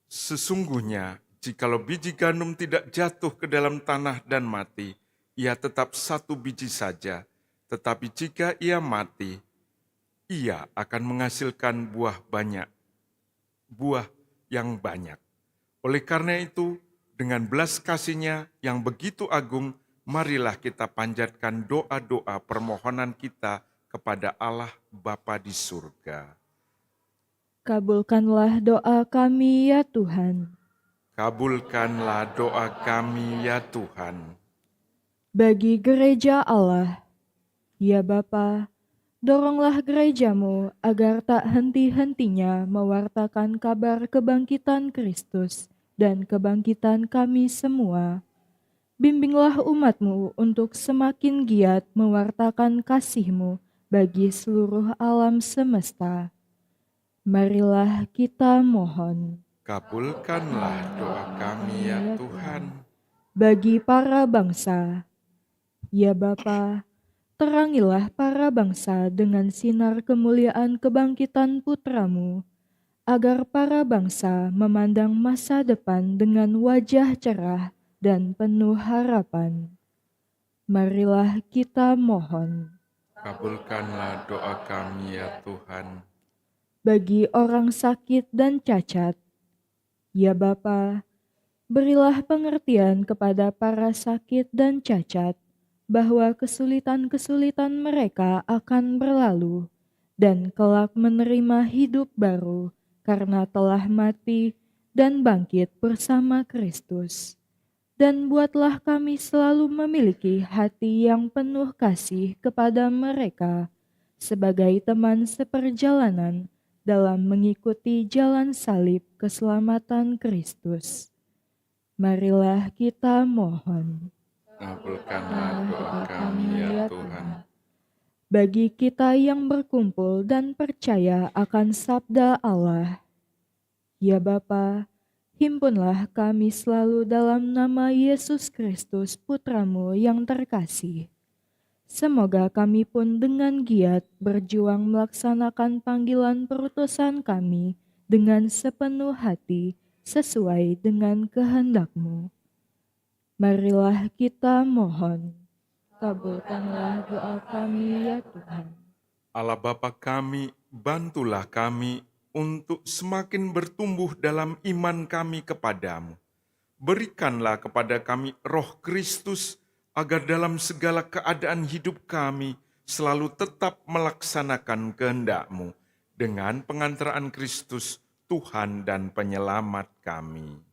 sesungguhnya jikalau biji gandum tidak jatuh ke dalam tanah dan mati, ia tetap satu biji saja. Tetapi jika ia mati, ia akan menghasilkan buah yang banyak. Oleh karena itu, dengan belas kasih-Nya yang begitu agung, marilah kita panjatkan doa-doa permohonan kita kepada Allah Bapa di surga. Kabulkanlah doa kami ya Tuhan. Kabulkanlah doa kami ya Tuhan. Bagi gereja Allah, ya Bapa, Doronglah gerejamu agar tak henti-hentinya mewartakan kabar kebangkitan Kristus dan kebangkitan kami semua. Bimbinglah umatmu untuk semakin giat mewartakan kasih-Mu bagi seluruh alam semesta. Marilah kita mohon. Kabulkanlah doa kami ya Tuhan. Bagi para bangsa, ya Bapa, terangilah para bangsa dengan sinar kemuliaan kebangkitan putra-Mu, agar para bangsa memandang masa depan dengan wajah cerah dan penuh harapan. Marilah kita mohon. Kabulkanlah doa kami ya Tuhan. Bagi orang sakit dan cacat, ya Bapa, berilah pengertian kepada para sakit dan cacat, bahwa kesulitan-kesulitan mereka akan berlalu, dan kelak menerima hidup baru, karena telah mati dan bangkit bersama Kristus. Dan buatlah kami selalu memiliki hati yang penuh kasih kepada mereka, sebagai teman seperjalanan dalam mengikuti jalan salib keselamatan Kristus. Marilah kita mohon. Kabulkanlah doa kami ya Tuhan. Bagi kita yang berkumpul dan percaya akan sabda Allah, ya Bapa, himpunlah kami selalu dalam nama Yesus Kristus Putra-Mu yang terkasih. Semoga kami pun dengan giat berjuang melaksanakan panggilan perutusan kami dengan sepenuh hati sesuai dengan kehendak-Mu. Marilah kita mohon. Kabulkanlah doa kami ya Tuhan. Allah Bapa kami, bantulah kami untuk semakin bertumbuh dalam iman kami kepadamu. Berikanlah kepada kami roh Kristus, agar dalam segala keadaan hidup kami selalu tetap melaksanakan kehendak-Mu dengan pengantaraan Kristus, Tuhan dan Penyelamat kami.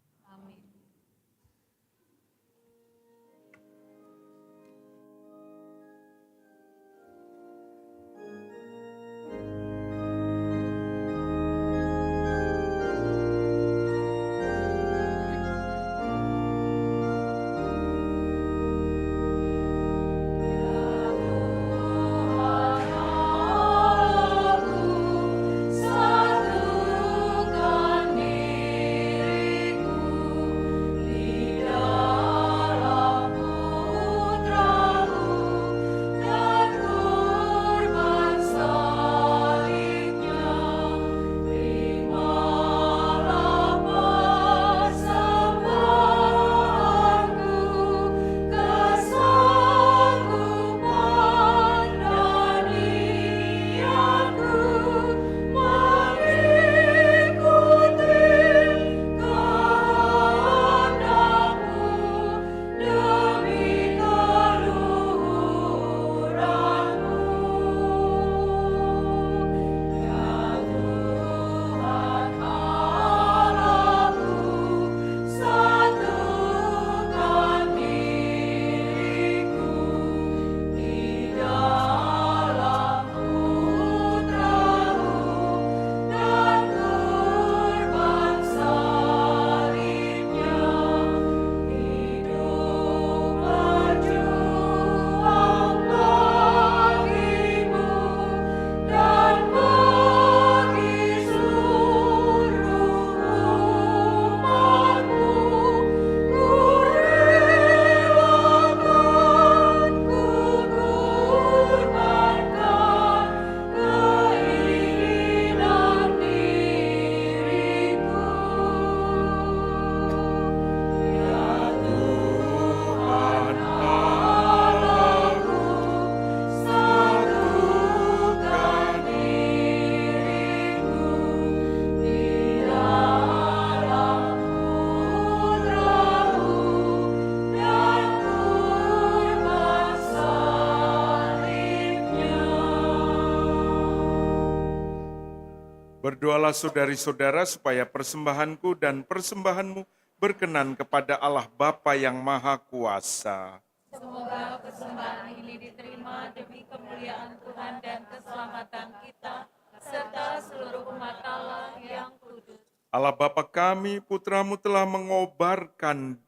Berdoalah saudari-saudara supaya persembahanku dan persembahanmu berkenan kepada Allah Bapa yang Maha Kuasa. Semoga persembahan ini diterima demi kemuliaan Tuhan dan keselamatan kita, serta seluruh umat Allah yang kudus. Allah Bapa kami, Putramu telah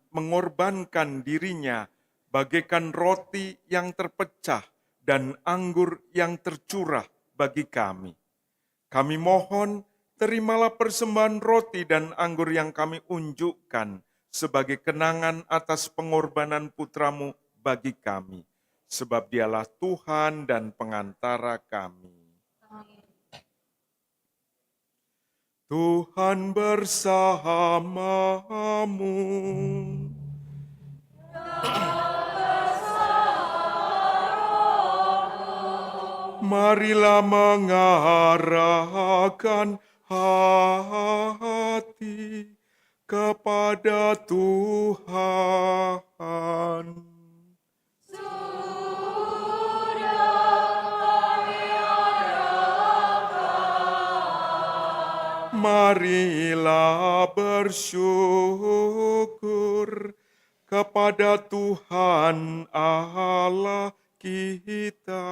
mengorbankan dirinya bagaikan roti yang terpecah dan anggur yang tercurah bagi kami. Kami mohon, terimalah persembahan roti dan anggur yang kami unjukkan sebagai kenangan atas pengorbanan Putramu bagi kami, sebab Dialah Tuhan dan pengantara kami. Amin. Tuhan bersamamu. Marilah mengarahkan hati kepada Tuhan. Marilah bersyukur kepada Tuhan Allah kita.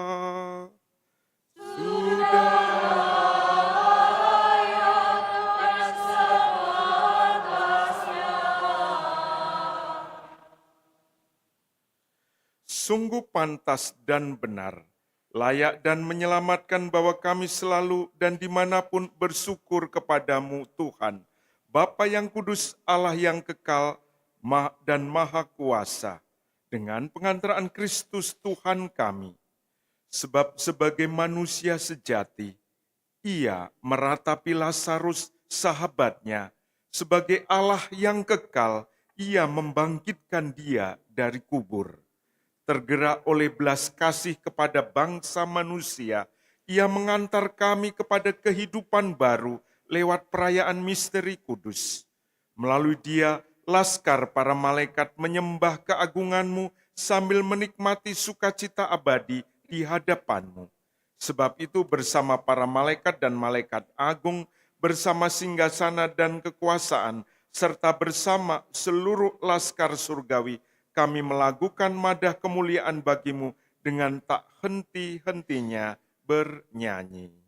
Sungguh pantas dan benar, layak dan menyelamatkan bahwa kami selalu dan dimanapun bersyukur kepadamu Tuhan, Bapa yang kudus, Allah yang kekal dan maha kuasa, dengan pengantaraan Kristus Tuhan kami. Sebab sebagai manusia sejati, ia meratapi Lazarus sahabatnya. Sebagai Allah yang kekal, ia membangkitkan dia dari kubur. Tergerak oleh belas kasih kepada bangsa manusia, ia mengantar kami kepada kehidupan baru lewat perayaan misteri kudus. Melalui dia, laskar para malaikat menyembah keagunganmu sambil menikmati sukacita abadi di hadapanmu. Sebab itu bersama para malaikat dan malaikat agung, bersama singgasana dan kekuasaan, serta bersama seluruh laskar surgawi, kami melakukan madah kemuliaan bagimu dengan tak henti-hentinya bernyanyi.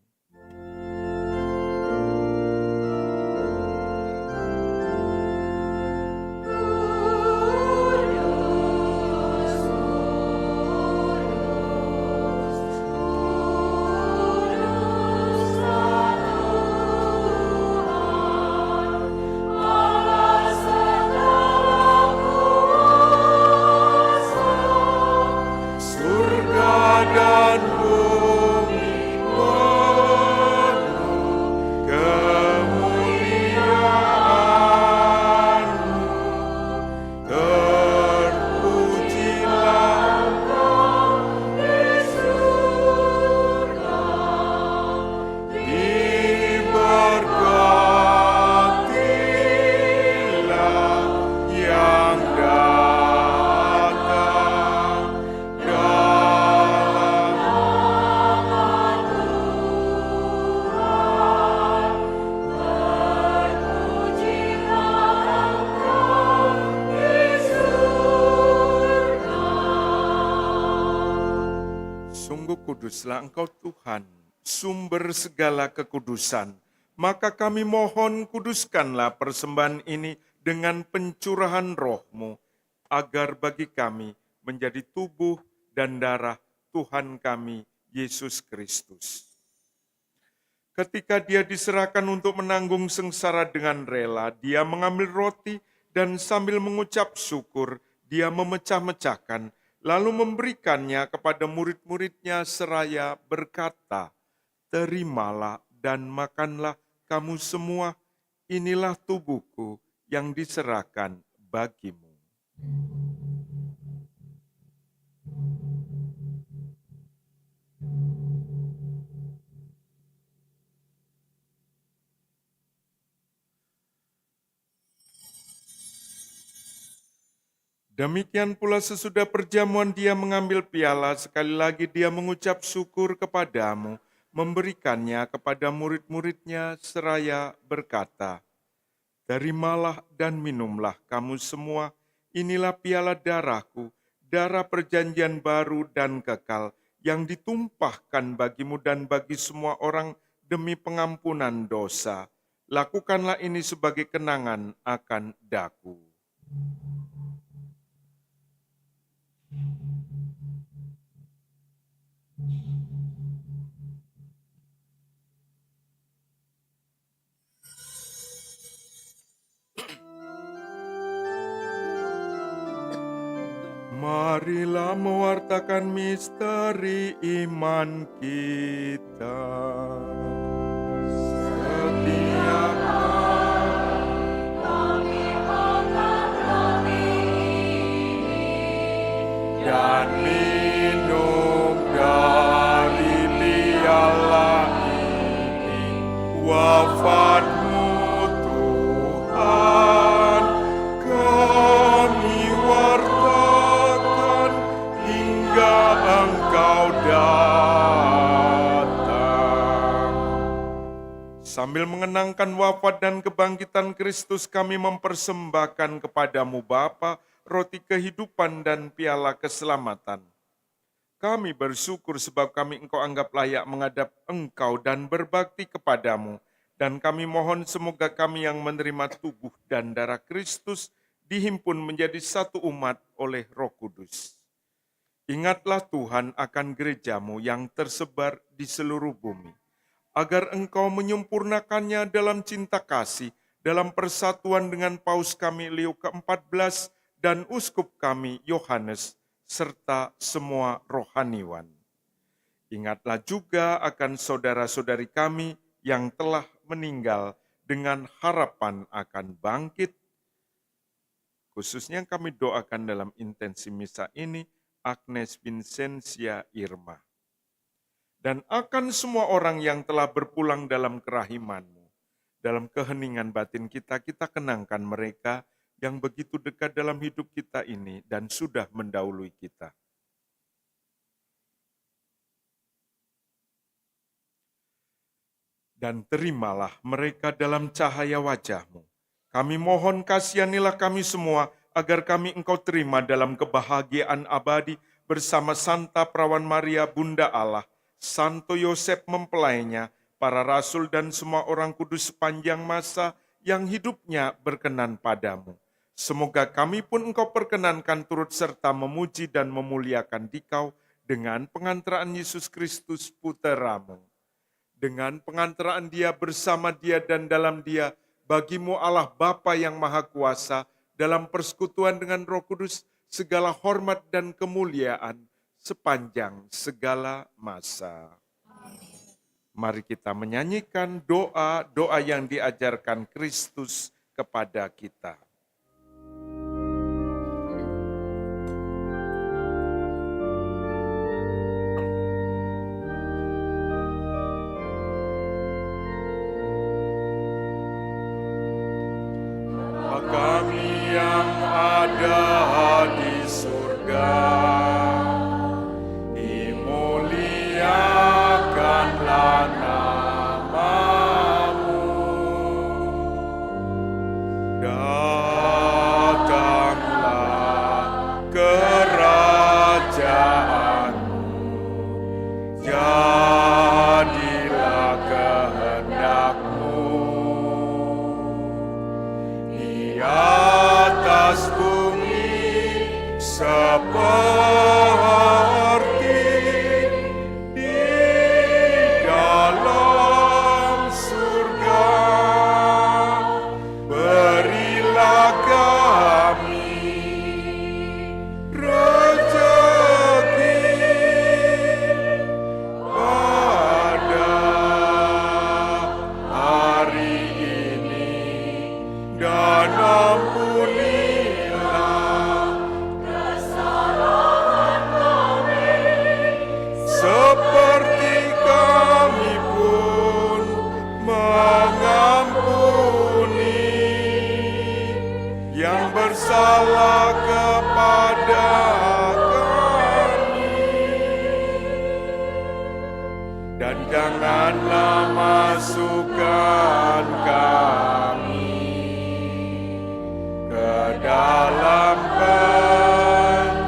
Kuduslah Engkau Tuhan, sumber segala kekudusan. Maka kami mohon kuduskanlah persembahan ini dengan pencurahan roh-Mu, agar bagi kami menjadi tubuh dan darah Tuhan kami, Yesus Kristus. Ketika dia diserahkan untuk menanggung sengsara dengan rela, dia mengambil roti dan sambil mengucap syukur, dia memecah-mecahkan, lalu memberikannya kepada murid-muridnya seraya berkata, "Terimalah dan makanlah kamu semua, inilah tubuhku yang diserahkan bagimu." Demikian pula sesudah perjamuan dia mengambil piala, sekali lagi dia mengucap syukur kepadamu, memberikannya kepada murid-muridnya seraya berkata, "Terimalah dan minumlah kamu semua, inilah piala darahku, darah perjanjian baru dan kekal yang ditumpahkan bagimu dan bagi semua orang demi pengampunan dosa. Lakukanlah ini sebagai kenangan akan daku. Marilah mewartakan misteri iman kita. Setiap kami makan roti ini dan minum dari piala ini, wafat-Mu Tuhan, kami wartakan hingga Engkau datang. Sambil mengenangkan wafat dan kebangkitan Kristus, kami mempersembahkan kepadamu Bapa, roti kehidupan dan piala keselamatan. Kami bersyukur sebab kami Engkau anggap layak menghadap Engkau dan berbakti kepadamu. Dan kami mohon semoga kami yang menerima tubuh dan darah Kristus dihimpun menjadi satu umat oleh Roh Kudus. Ingatlah Tuhan akan gerejamu yang tersebar di seluruh bumi, agar Engkau menyempurnakannya dalam cinta kasih, dalam persatuan dengan Paus kami Leo ke-14 dan Uskup kami Yohanes, serta semua rohaniwan. Ingatlah juga akan saudara-saudari kami yang telah meninggal dengan harapan akan bangkit. Khususnya kami doakan dalam intensi misa ini, Agnes Vincentia Irma. Dan akan semua orang yang telah berpulang dalam kerahiman-Mu. Dalam keheningan batin kita, kita kenangkan mereka yang begitu dekat dalam hidup kita ini dan sudah mendahului kita. Dan terimalah mereka dalam cahaya wajah-Mu. Kami mohon kasihanilah kami semua, agar kami Engkau terima dalam kebahagiaan abadi bersama Santa Perawan Maria Bunda Allah, Santo Yosef mempelainya, para rasul dan semua orang kudus sepanjang masa yang hidupnya berkenan padamu. Semoga kami pun Engkau perkenankan turut serta memuji dan memuliakan Dikau dengan pengantaraan Yesus Kristus Puteramu. Dengan pengantaraan Dia, bersama Dia dan dalam Dia, bagimu Allah Bapa yang Maha Kuasa, dalam persekutuan dengan Roh Kudus, segala hormat dan kemuliaan sepanjang segala masa. Mari kita menyanyikan doa-doa yang diajarkan Kristus kepada kita. Kami yang ada di surga, dimuliakanlah nama-Mu. Datanglah kerajaan-Mu, jadilah kehendak-Mu di atas bumi seperti di dalam surga. Berilah kami rezeki pada hari ini, dan ampunilah kesalahan kami, seperti kami pun mengampuni yang bersalah kepada kami. Dan janganlah masukkan kami ke dalam pencobaan,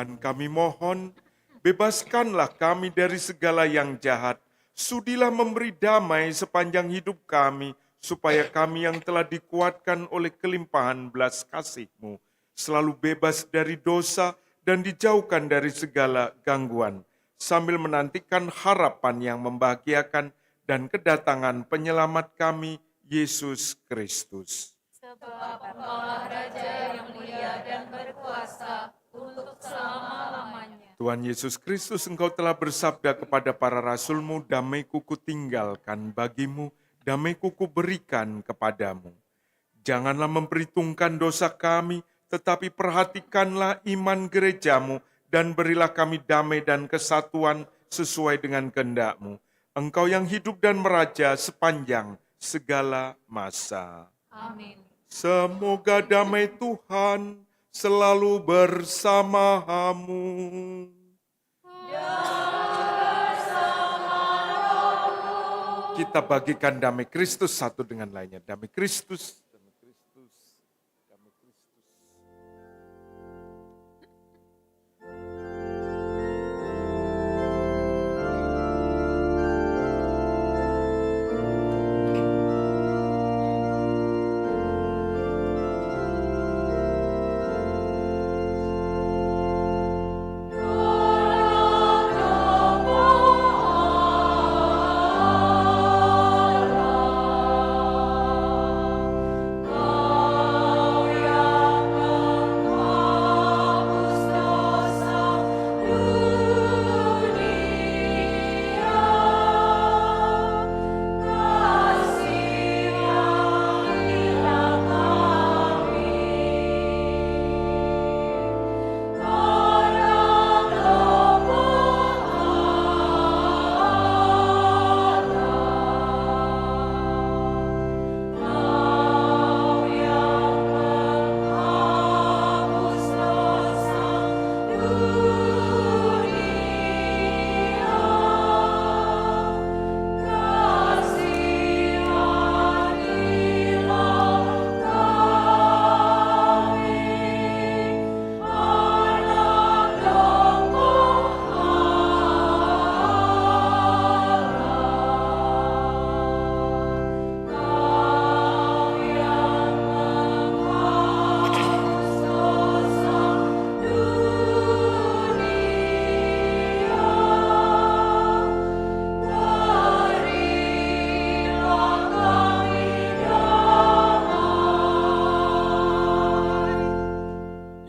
Tuhan, kami mohon, bebaskanlah kami dari segala yang jahat. Sudilah memberi damai sepanjang hidup kami, supaya kami yang telah dikuatkan oleh kelimpahan belas kasih-Mu, selalu bebas dari dosa dan dijauhkan dari segala gangguan, sambil menantikan harapan yang membahagiakan dan kedatangan penyelamat kami, Yesus Kristus. Sebab Engkaulah Raja yang mulia dan berkuasa untuk selama-lamanya. Tuhan Yesus Kristus, Engkau telah bersabda kepada para rasul-Mu, damai-Ku kutinggalkan bagimu, damai-Ku kuberikan kepadamu. Janganlah memperhitungkan dosa kami, tetapi perhatikanlah iman gereja-Mu, dan berilah kami damai dan kesatuan sesuai dengan kehendak-Mu. Engkau yang hidup dan meraja sepanjang segala masa. Amin. Semoga damai Tuhan selalu bersamamu. Kita bagikan damai Kristus satu dengan lainnya. Damai Kristus, damai Kristus, damai Kristus.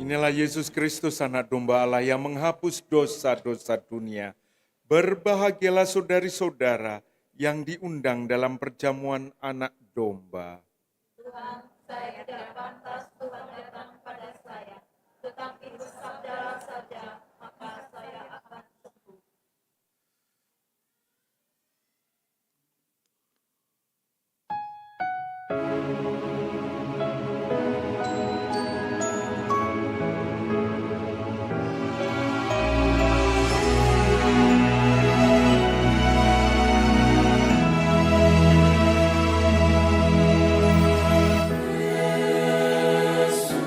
Inilah Yesus Kristus, anak domba Allah yang menghapus dosa-dosa dunia. Berbahagialah saudari-saudara yang diundang dalam perjamuan anak domba. Tuhan, saya tidak pantas Tuhan datang pada saya, tetapi bersabdalah saja, maka saya akan sembuh. Yesus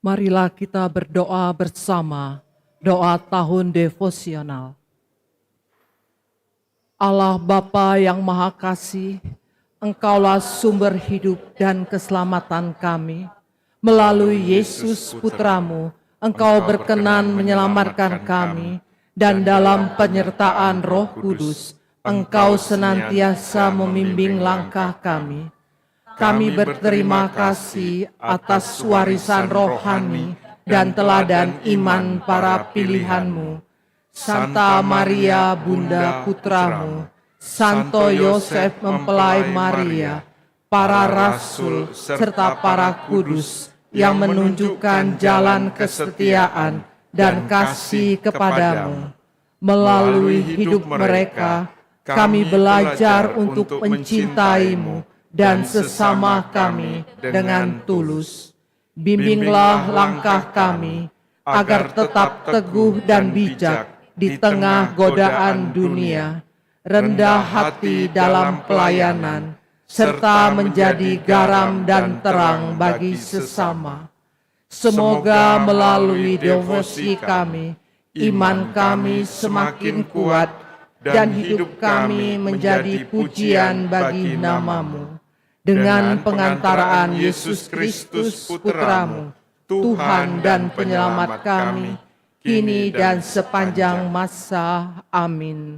Marilah kita berdoa bersama, doa tahun devosional. Allah Bapa yang Maha Kasih, Engkaulah sumber hidup dan keselamatan kami. Melalui Yesus Putramu, Engkau berkenan menyelamatkan kami, dan dalam penyertaan Roh Kudus, Engkau senantiasa membimbing langkah kami. Kami berterima kasih atas warisan rohani dan teladan iman para pilihan-Mu. Santa Maria Bunda Putramu, Santo Yosef mempelai Maria, para rasul serta para kudus yang menunjukkan jalan kesetiaan dan kasih kepadamu. Melalui hidup mereka, kami belajar untuk mencintai-Mu dan sesama kami dengan tulus. Bimbinglah langkah kami, agar tetap teguh dan bijak di tengah godaan dunia, rendah hati dalam pelayanan, serta menjadi garam dan terang bagi sesama. Semoga melalui devosi kami, iman kami semakin kuat, dan hidup kami menjadi pujian bagi nama-Mu. Dengan pengantaraan Yesus Kristus Putramu, Tuhan dan Penyelamat kami, kini dan sepanjang masa. Amin.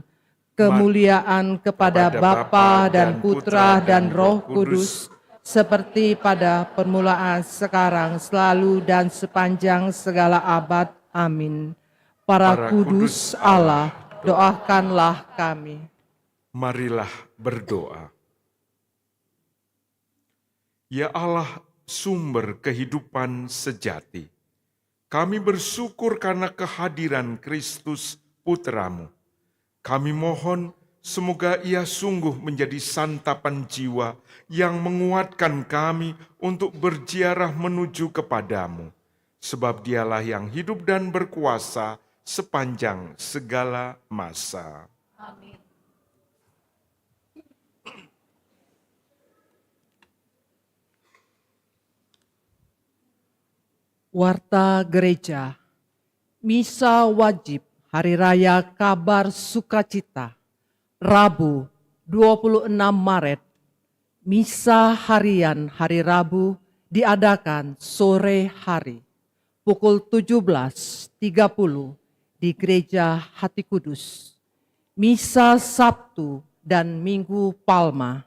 Kemuliaan kepada Bapa dan Putra dan Roh Kudus, seperti pada permulaan, sekarang, selalu, dan sepanjang segala abad. Amin. Para kudus Allah, doakanlah kami. Marilah berdoa. Ya Allah, sumber kehidupan sejati, kami bersyukur karena kehadiran Kristus Putramu. Kami mohon semoga Ia sungguh menjadi santapan jiwa yang menguatkan kami untuk berziarah menuju kepadamu. Sebab Dialah yang hidup dan berkuasa sepanjang segala masa. Amin. Warta Gereja, Misa Wajib Hari Raya Kabar Sukacita, Rabu 26 Maret. Misa Harian Hari Rabu diadakan sore hari, pukul 17.30 di Gereja Hati Kudus. Misa Sabtu dan Minggu Palma.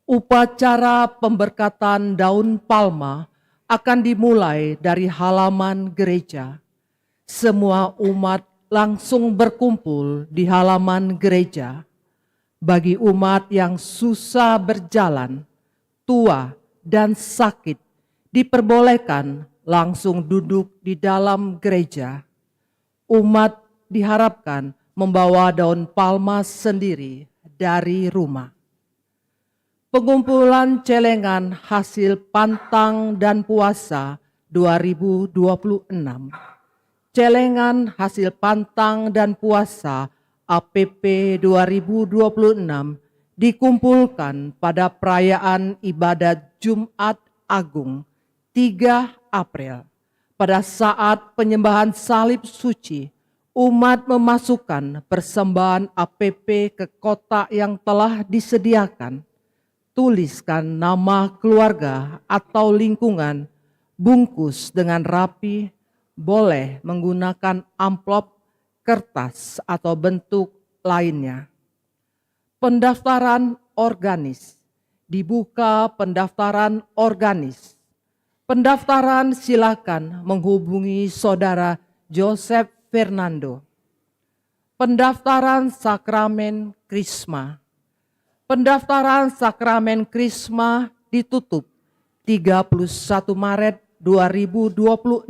Upacara pemberkatan daun palma akan dimulai dari halaman gereja. Semua umat langsung berkumpul di halaman gereja. Bagi umat yang susah berjalan, tua, dan sakit, diperbolehkan langsung duduk di dalam gereja. Umat diharapkan membawa daun palma sendiri dari rumah. Pengumpulan celengan hasil pantang dan puasa 2026. Celengan hasil pantang dan puasa APP 2026 dikumpulkan pada perayaan ibadat Jumat Agung 3 April. Pada saat penyembahan salib suci, umat memasukkan persembahan APP ke kotak yang telah disediakan. Tuliskan nama keluarga atau lingkungan, bungkus dengan rapi, boleh menggunakan amplop, kertas, atau bentuk lainnya. Pendaftaran organis, dibuka pendaftaran organis. Pendaftaran silakan menghubungi Saudara Joseph Fernando. Pendaftaran sakramen Krisma. Pendaftaran sakramen Krisma ditutup 31 Maret 2026.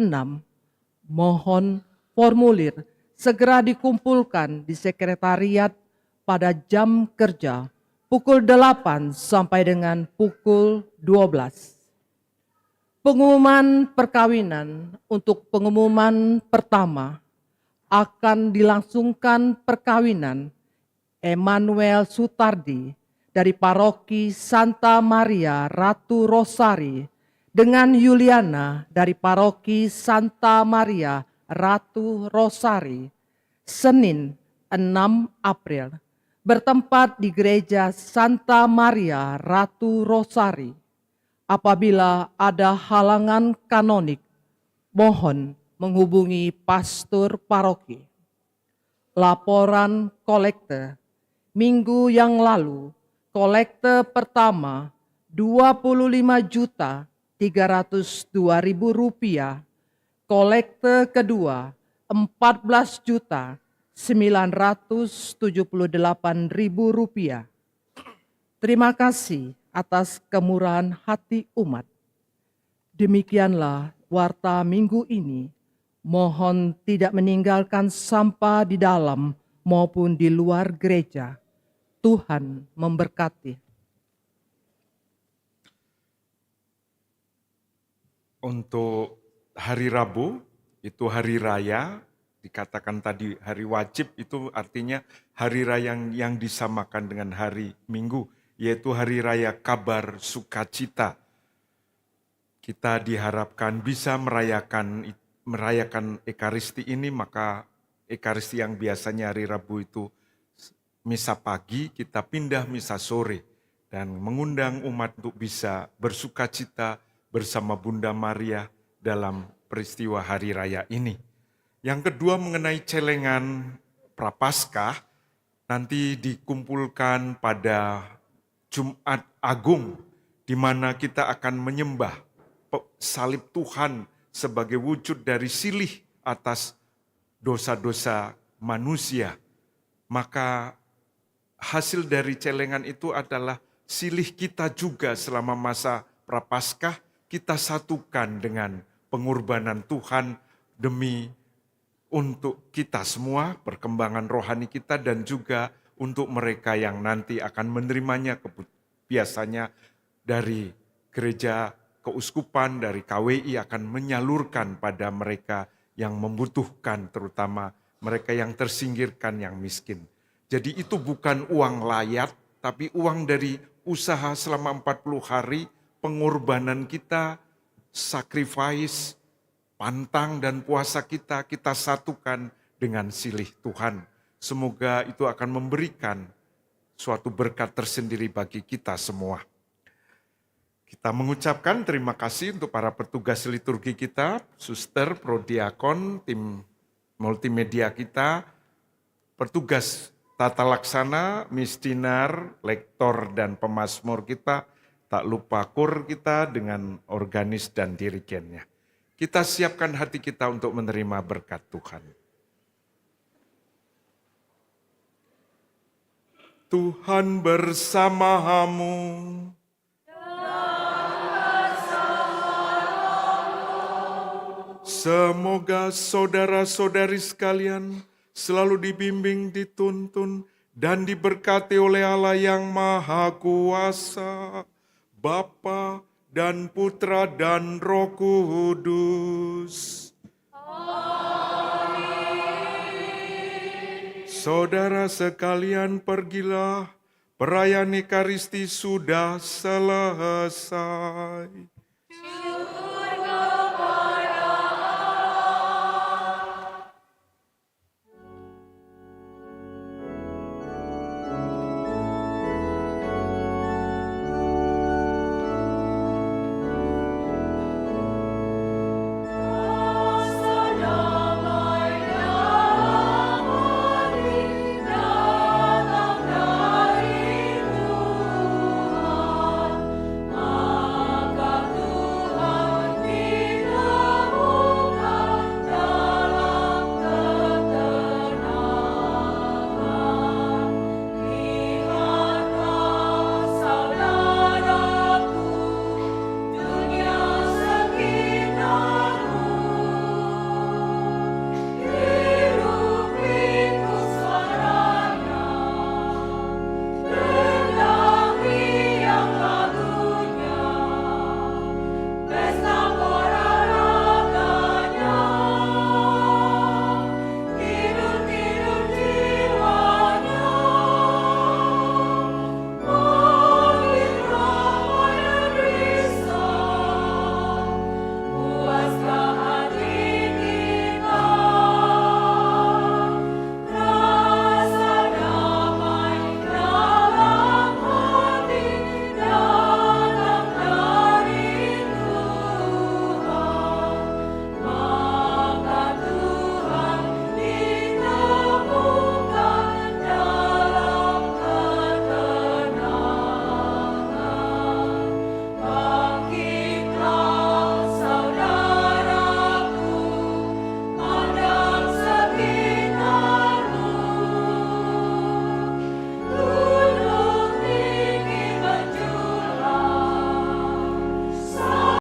Mohon formulir segera dikumpulkan di sekretariat pada jam kerja pukul 8 sampai dengan pukul 12. Pengumuman perkawinan untuk pengumuman pertama akan dilangsungkan perkawinan Emmanuel Sutardi dari Paroki Santa Maria Ratu Rosari dengan Yuliana dari Paroki Santa Maria Ratu Rosari, Senin 6 April, bertempat di Gereja Santa Maria Ratu Rosari. Apabila ada halangan kanonik, mohon menghubungi pastor paroki. Laporan kolekte. Minggu yang lalu, kolekte pertama Rp25.302.000, kolekte kedua Rp14.978.000. Terima kasih atas kemurahan hati umat. Demikianlah warta minggu ini. Mohon tidak meninggalkan sampah di dalam maupun di luar gereja. Tuhan memberkati. Untuk hari Rabu, itu hari raya, dikatakan tadi hari wajib, itu artinya hari raya yang disamakan dengan hari Minggu, yaitu hari raya kabar sukacita. Kita diharapkan bisa merayakan Ekaristi ini, maka Ekaristi yang biasanya hari Rabu itu misa pagi, kita pindah misa sore dan mengundang umat untuk bisa bersukacita bersama Bunda Maria dalam peristiwa hari raya ini. Yang kedua mengenai celengan Prapaskah, nanti dikumpulkan pada Jumat Agung, di mana kita akan menyembah salib Tuhan sebagai wujud dari silih atas dosa-dosa manusia. Maka hasil dari celengan itu adalah silih kita juga selama masa Prapaskah, kita satukan dengan pengorbanan Tuhan demi untuk kita semua, perkembangan rohani kita, dan juga untuk mereka yang nanti akan menerimanya, biasanya dari gereja keuskupan, dari KWI akan menyalurkan pada mereka yang membutuhkan, terutama mereka yang tersingkirkan, yang miskin. Jadi itu bukan uang layat, tapi uang dari usaha selama 40 hari, pengorbanan kita, sacrifice, pantang dan puasa kita satukan dengan silih Tuhan. Semoga itu akan memberikan suatu berkat tersendiri bagi kita semua. Kita mengucapkan terima kasih untuk para petugas liturgi kita, suster, prodiakon, tim multimedia kita, petugas tata laksana, misdinar, lektor dan pemazmur kita, tak lupa kur kita dengan organis dan dirigennya. Kita siapkan hati kita untuk menerima berkat Tuhan. Tuhan bersamamu. Semoga saudara-saudari sekalian selalu dibimbing, dituntun, dan diberkati oleh Allah yang Maha Kuasa, Bapa dan Putra dan Roh Kudus. Amin. Saudara sekalian, pergilah, perayaan Ekaristi sudah selesai.